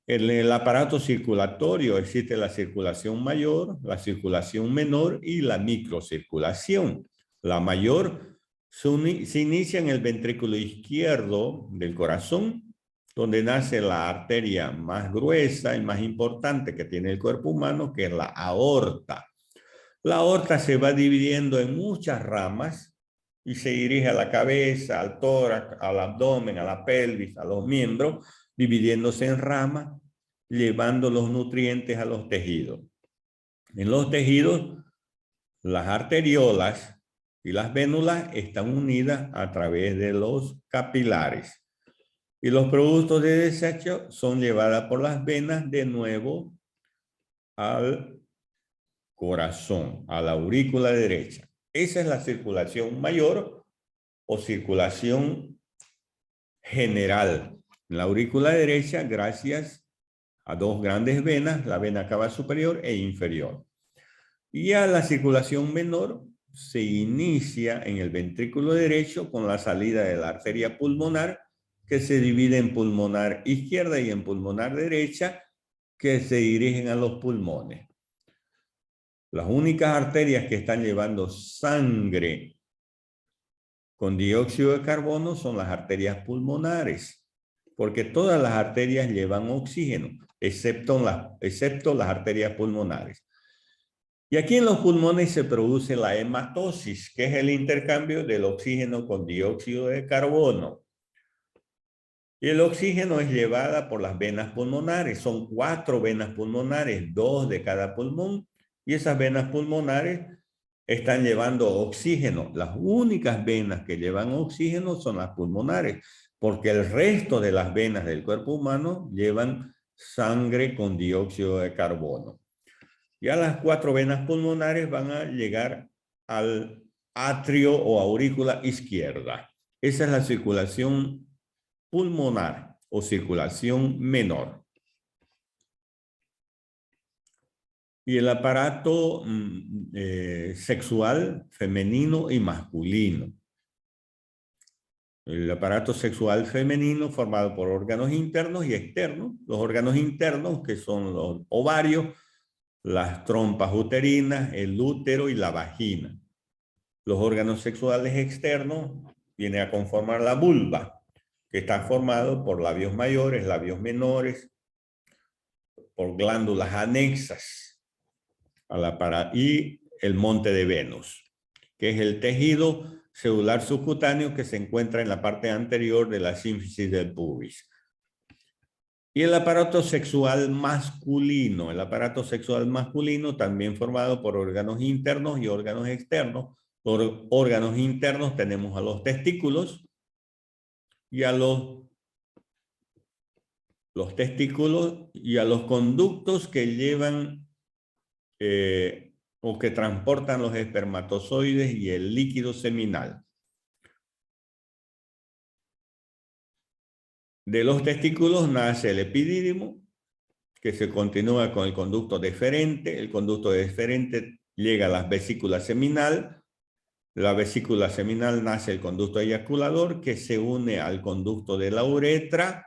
En el aparato circulatorio existe la circulación mayor, la circulación menor y la microcirculación. La mayor se inicia en el ventrículo izquierdo del corazón, donde nace la arteria más gruesa y más importante que tiene el cuerpo humano, que es la aorta. La aorta se va dividiendo en muchas ramas y se dirige a la cabeza, al tórax, al abdomen, a la pelvis, a los miembros, dividiéndose en ramas, llevando los nutrientes a los tejidos. En los tejidos, las arteriolas y las vénulas están unidas a través de los capilares. Y los productos de desecho son llevados por las venas de nuevo al corazón, a la aurícula derecha. Esa es la circulación mayor o circulación general. En la aurícula derecha, gracias a dos grandes venas, la vena cava superior e inferior. Y a la circulación menor se inicia en el ventrículo derecho con la salida de la arteria pulmonar, que se divide en pulmonar izquierda y en pulmonar derecha, que se dirigen a los pulmones. Las únicas arterias que están llevando sangre con dióxido de carbono son las arterias pulmonares, porque todas las arterias llevan oxígeno, excepto las arterias pulmonares. Y aquí en los pulmones se produce la hematosis, que es el intercambio del oxígeno con dióxido de carbono. Y el oxígeno es llevada por las venas pulmonares. Son 4 venas pulmonares, 2 de cada pulmón. Y esas venas pulmonares están llevando oxígeno. Las únicas venas que llevan oxígeno son las pulmonares, porque el resto de las venas del cuerpo humano llevan sangre con dióxido de carbono. Ya las 4 venas pulmonares van a llegar al atrio o aurícula izquierda. Esa es la circulación pulmonar o circulación menor. Y el aparato sexual femenino y masculino. El aparato sexual femenino formado por órganos internos y externos. Los órganos internos, que son los ovarios, las trompas uterinas, el útero y la vagina. Los órganos sexuales externos vienen a conformar la vulva, que está formado por labios mayores, labios menores, por glándulas anexas y el monte de Venus, que es el tejido celular subcutáneo que se encuentra en la parte anterior de la sínfisis del pubis. Y el aparato sexual masculino. El aparato sexual masculino también formado por órganos internos y órganos externos. Por órganos internos tenemos a los testículos y a los testículos y a los conductos que llevan o que transportan los espermatozoides y el líquido seminal. De los testículos nace el epidídimo, que se continúa con el conducto deferente. El conducto deferente llega a la vesícula seminal. La vesícula seminal nace el conducto eyaculador, que se une al conducto de la uretra.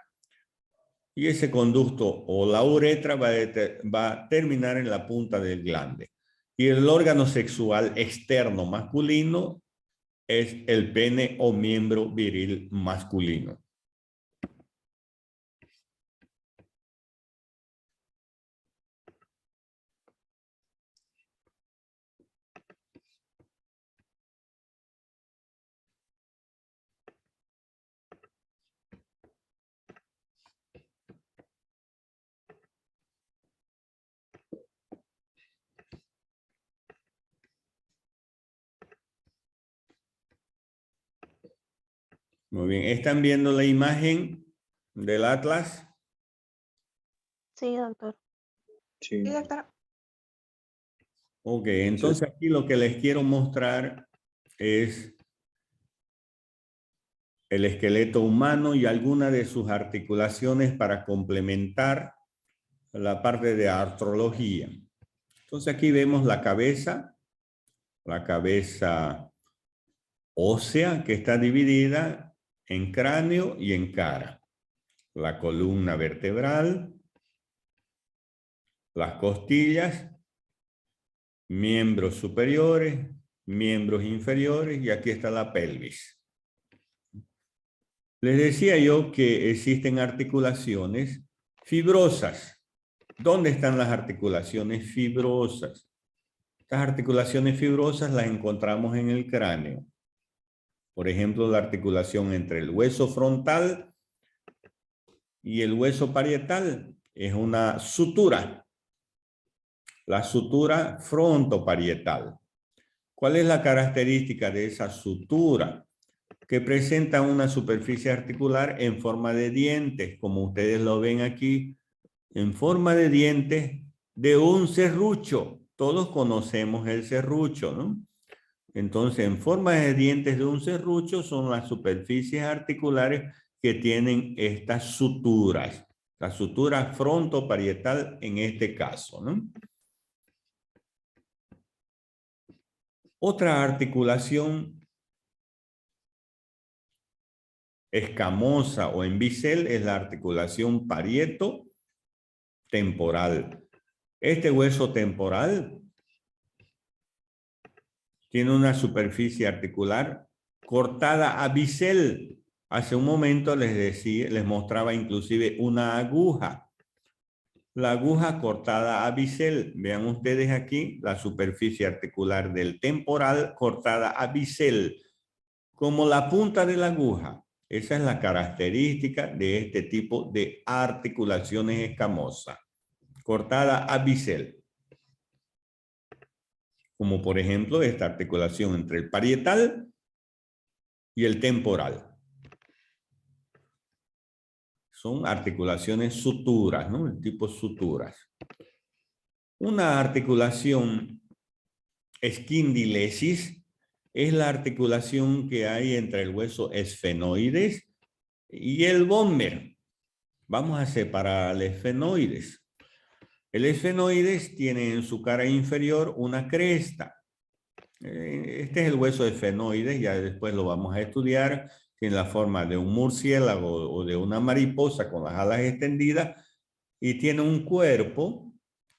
Y ese conducto o la uretra va a terminar en la punta del glande. Y el órgano sexual externo masculino es el pene o miembro viril masculino. Muy bien, ¿están viendo la imagen del atlas? Sí, doctor. Sí. Sí, doctor. Ok, entonces aquí lo que les quiero mostrar es el esqueleto humano y algunas de sus articulaciones para complementar la parte de artrología. Entonces aquí vemos la cabeza ósea que está dividida en cráneo y en cara. La columna vertebral, las costillas, miembros superiores, miembros inferiores y aquí está la pelvis. Les decía yo que existen articulaciones fibrosas. ¿Dónde están las articulaciones fibrosas? Estas articulaciones fibrosas las encontramos en el cráneo. Por ejemplo, la articulación entre el hueso frontal y el hueso parietal es una sutura. La sutura frontoparietal. ¿Cuál es la característica de esa sutura? Que presenta una superficie articular en forma de dientes, como ustedes lo ven aquí, en forma de dientes de un serrucho. Todos conocemos el serrucho, ¿no? Entonces, en forma de dientes de un serrucho son las superficies articulares que tienen estas suturas. La sutura frontoparietal en este caso, ¿no? Otra articulación escamosa o en bisel es la articulación parieto-temporal. Este hueso temporal tiene una superficie articular cortada a bisel. Hace un momento les mostraba inclusive una aguja. La aguja cortada a bisel. Vean ustedes aquí la superficie articular del temporal cortada a bisel, como la punta de la aguja. Esa es la característica de este tipo de articulaciones escamosas, cortada a bisel. Como por ejemplo esta articulación entre el parietal y el temporal. Son articulaciones suturas, ¿no? El tipo suturas. Una articulación esquindilesis es la articulación que hay entre el hueso esfenoides y el vómer. Vamos a separar al esfenoides. El esfenoides tiene en su cara inferior una cresta. Este es el hueso esfenoides, ya después lo vamos a estudiar. Tiene la forma de un murciélago o de una mariposa con las alas extendidas y tiene un cuerpo,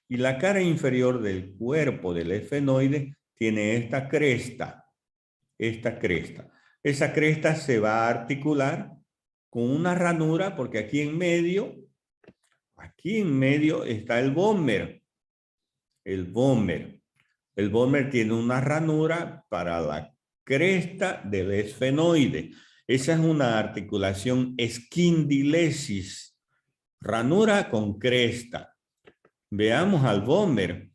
y la cara inferior del cuerpo del esfenoide tiene esta cresta. Esa cresta se va a articular con una ranura porque aquí en medio está el vómer. El vómer tiene una ranura para la cresta del esfenoide. Esa es una articulación esquindilesis. Ranura con cresta. Veamos al vómer.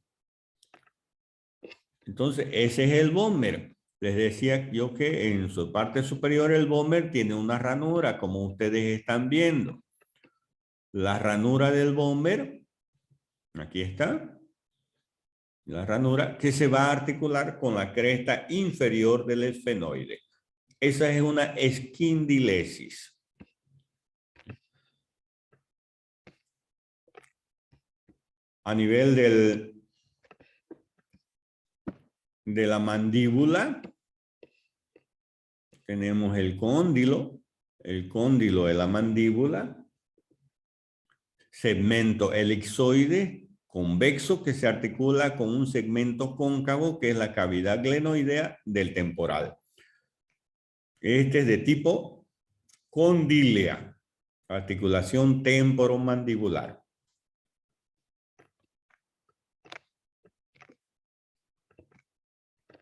Entonces, ese es el vómer. Les decía yo que en su parte superior el vómer tiene una ranura, como ustedes están viendo. La ranura del vómer, aquí está. La ranura que se va a articular con la cresta inferior del esfenoide. Esa es una esquindilesis. A nivel de la mandíbula, tenemos el cóndilo de la mandíbula, segmento elipsoide convexo que se articula con un segmento cóncavo que es la cavidad glenoidea del temporal. Este es de tipo condilea, articulación temporomandibular.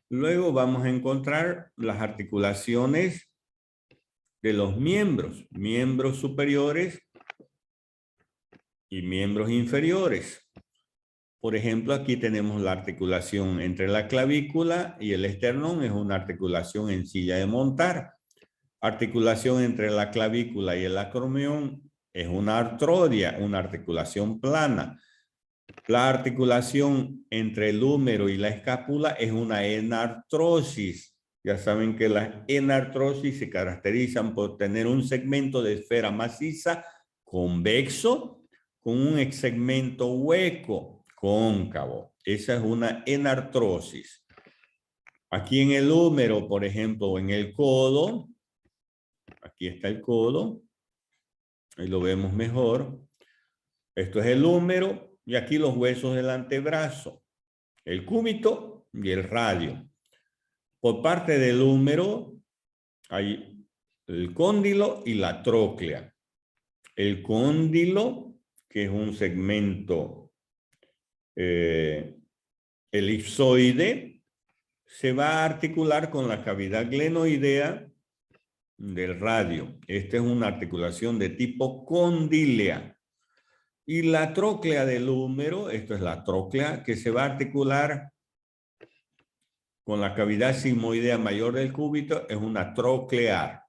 Luego vamos a encontrar las articulaciones de los miembros, miembros superiores y miembros inferiores. Por ejemplo, aquí tenemos la articulación entre la clavícula y el esternón, es una articulación en silla de montar. Articulación entre la clavícula y el acromion es una artrodia, una articulación plana. La articulación entre el húmero y la escápula es una enartrosis. Ya saben que las enartrosis se caracterizan por tener un segmento de esfera maciza convexo con un segmento hueco cóncavo. Esa es una enartrosis. Aquí en el húmero, por ejemplo, o en el codo, aquí está el codo, ahí lo vemos mejor. Esto es el húmero. Y aquí los huesos del antebrazo, el cúbito y el radio. Por parte del húmero hay el cóndilo y la tróclea. El cóndilo, que es un segmento elipsoide, se va a articular con la cavidad glenoidea del radio. Esta es una articulación de tipo condilea. Y la tróclea del húmero, esto es la tróclea, que se va a articular con la cavidad sigmoidea mayor del cúbito, es una troclear.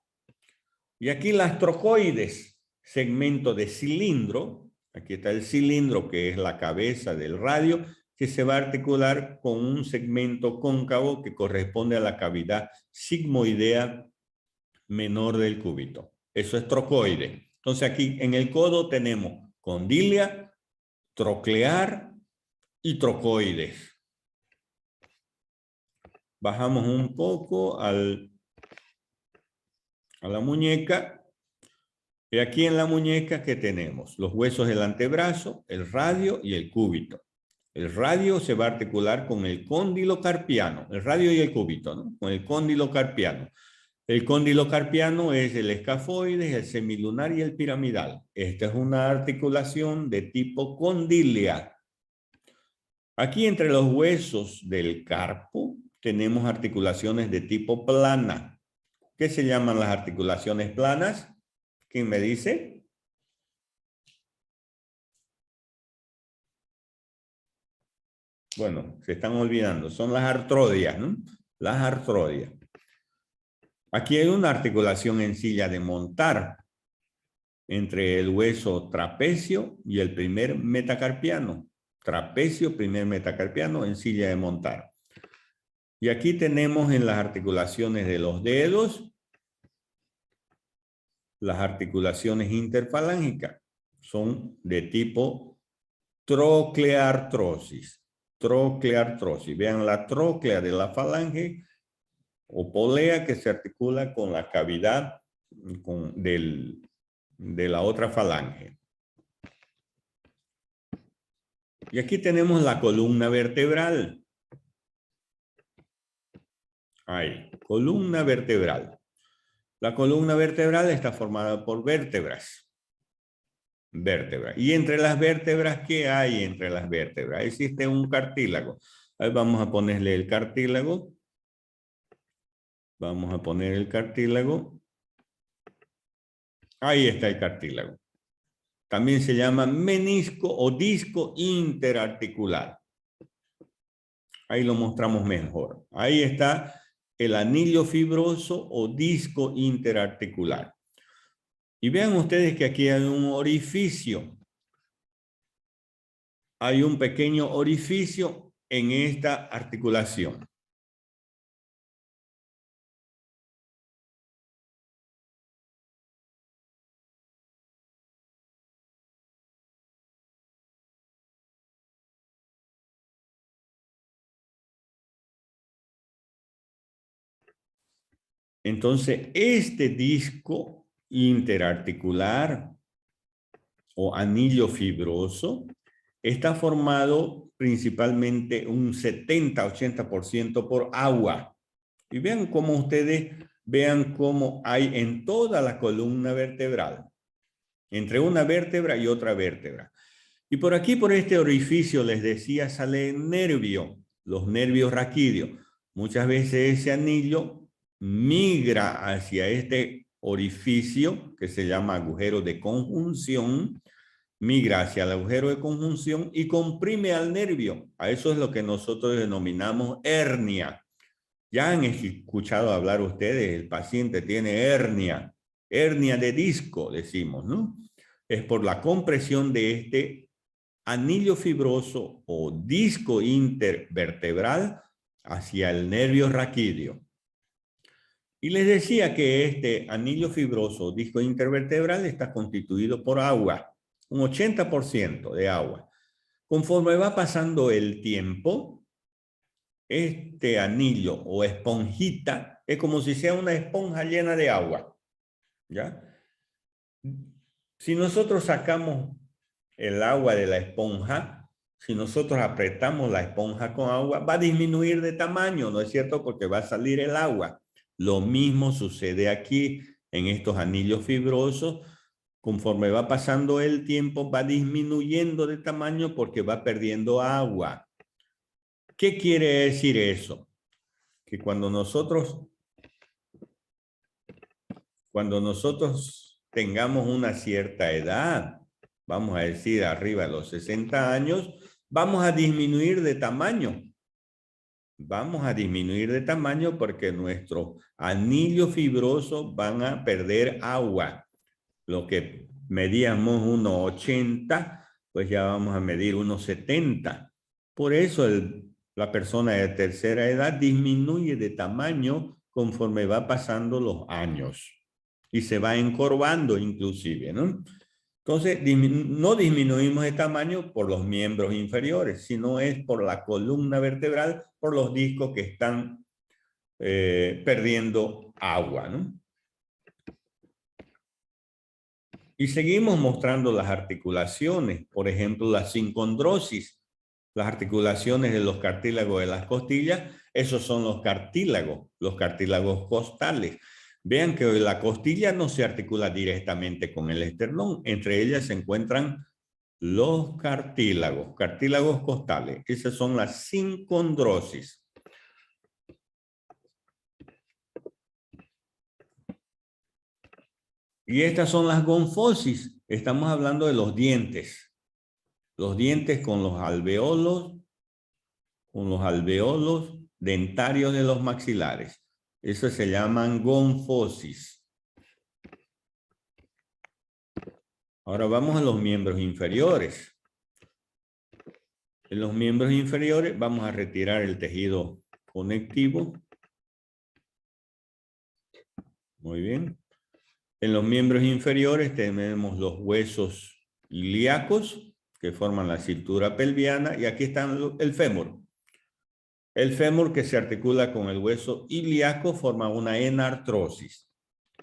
Y aquí las trocoides, segmento de cilindro, aquí está el cilindro que es la cabeza del radio, que se va a articular con un segmento cóncavo que corresponde a la cavidad sigmoidea menor del cúbito. Eso es trocoide. Entonces aquí en el codo tenemos condilia, troclear y trocoides. Bajamos un poco a la muñeca. Y aquí en la muñeca, ¿qué tenemos? Los huesos del antebrazo, el radio y el cúbito. El radio se va a articular con el cóndilo carpiano, el radio y el cúbito, ¿no? Con el cóndilo carpiano. El cóndilo carpiano es el escafoides, el semilunar y el piramidal. Esta es una articulación de tipo condilia. Aquí entre los huesos del carpo tenemos articulaciones de tipo plana. ¿Qué se llaman las articulaciones planas? ¿Quién me dice? Bueno, se están olvidando. Son las artrodias, ¿no? Las artrodias. Aquí hay una articulación en silla de montar entre el hueso trapecio y el primer metacarpiano. Trapecio, primer metacarpiano en silla de montar. Y aquí tenemos en las articulaciones de los dedos las articulaciones interfalángicas. Son de tipo trocleartrosis. Trocleartrosis. Vean la tróclea de la falange o polea que se articula con la cavidad de la otra falange. Y aquí tenemos la columna vertebral. Ahí, columna vertebral. La columna vertebral está formada por vértebras. Vértebras. Y entre las vértebras, ¿qué hay entre las vértebras? Existe un cartílago. Ahí vamos a ponerle el cartílago. Vamos a poner el cartílago. Ahí está el cartílago. También se llama menisco o disco interarticular. Ahí lo mostramos mejor. Ahí está el anillo fibroso o disco interarticular. Y vean ustedes que aquí hay un orificio. Hay un pequeño orificio en esta articulación. Entonces, este disco interarticular o anillo fibroso está formado principalmente un 70-80% por agua. Y vean cómo ustedes vean cómo hay en toda la columna vertebral, entre una vértebra y otra vértebra. Y por aquí, por este orificio, les decía, sale el nervio, los nervios raquídeos. Muchas veces ese anillo migra hacia este orificio que se llama agujero de conjunción, migra hacia el agujero de conjunción y comprime al nervio. A eso es lo que nosotros denominamos hernia. Ya han escuchado hablar ustedes, el paciente tiene hernia, hernia de disco, decimos, ¿no? Es por la compresión de este anillo fibroso o disco intervertebral hacia el nervio raquídeo. Y les decía que este anillo fibroso o disco intervertebral está constituido por agua, un 80% de agua. Conforme va pasando el tiempo, este anillo o esponjita es como si sea una esponja llena de agua, ¿ya? Si nosotros sacamos el agua de la esponja, si nosotros apretamos la esponja con agua, va a disminuir de tamaño, ¿no es cierto? Porque va a salir el agua. Lo mismo sucede aquí en estos anillos fibrosos. Conforme va pasando el tiempo, va disminuyendo de tamaño porque va perdiendo agua. ¿Qué quiere decir eso? Que cuando nosotros tengamos una cierta edad, vamos a decir arriba de los 60 años, vamos a disminuir de tamaño. Vamos a disminuir de tamaño porque nuestros anillos fibrosos van a perder agua. Lo que medíamos 1,80, pues ya vamos a medir 1,70. Por eso la persona de tercera edad disminuye de tamaño conforme va pasando los años y se va encorvando inclusive, ¿no? Entonces, no disminuimos de tamaño por los miembros inferiores, sino es por la columna vertebral, por los discos que están perdiendo agua, ¿no? Y seguimos mostrando las articulaciones, por ejemplo, la sincondrosis, las articulaciones de los cartílagos de las costillas, esos son los cartílagos costales. Vean que la costilla no se articula directamente con el esternón, entre ellas se encuentran los cartílagos costales, esas son las sincondrosis. Y estas son las gonfosis, estamos hablando de los dientes con los alveolos dentarios de los maxilares. Eso se llaman gonfosis. Ahora vamos a los miembros inferiores. En los miembros inferiores vamos a retirar el tejido conectivo. Muy bien. En los miembros inferiores tenemos los huesos ilíacos que forman la cintura pelviana y aquí está el fémur. El fémur que se articula con el hueso ilíaco forma una enartrosis.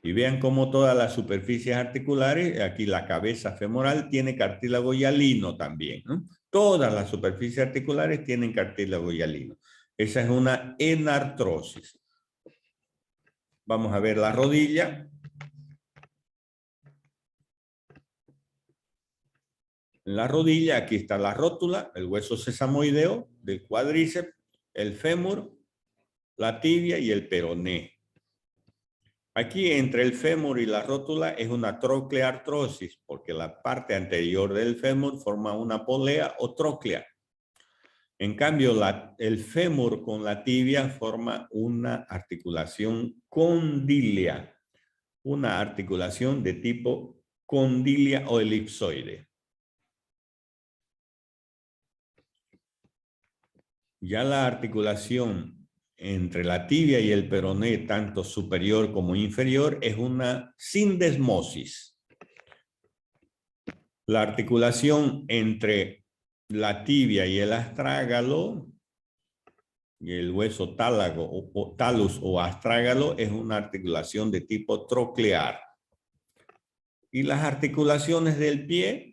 Y vean cómo todas las superficies articulares, aquí la cabeza femoral tiene cartílago hialino también, ¿no? Todas las superficies articulares tienen cartílago hialino. Esa es una enartrosis. Vamos a ver la rodilla. En la rodilla, aquí está la rótula, el hueso sesamoideo del cuádriceps, el fémur, la tibia y el peroné. Aquí entre el fémur y la rótula es una trocleartrosis, porque la parte anterior del fémur forma una polea o tróclea. En cambio, el fémur con la tibia forma una articulación condilia, una articulación de tipo condilia o elipsoide. Ya la articulación entre la tibia y el peroné, tanto superior como inferior, es una sindesmosis. La articulación entre la tibia y el astrágalo, y el hueso talus o astrágalo, es una articulación de tipo troclear. Y las articulaciones del pie,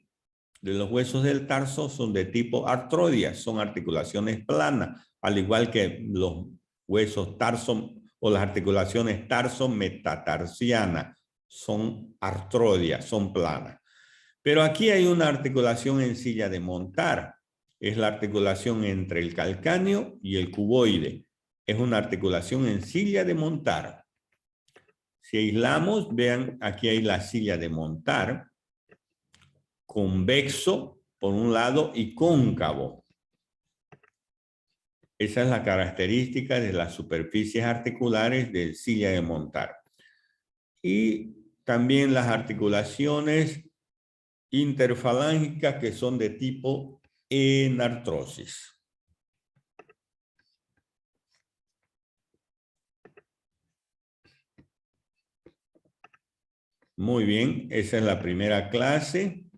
de los huesos del tarso, son de tipo artroides, son articulaciones planas, al igual que los huesos tarso o las articulaciones tarso-metatarsianas son artroides, son planas. Pero aquí hay una articulación en silla de montar. Es la articulación entre el calcáneo y el cuboide. Es una articulación en silla de montar. Si aislamos, vean, aquí hay la silla de montar, convexo por un lado y cóncavo. Esa es la característica de las superficies articulares de silla de montar. Y también las articulaciones interfalángicas que son de tipo enartrosis. Muy bien, esa es la primera clase.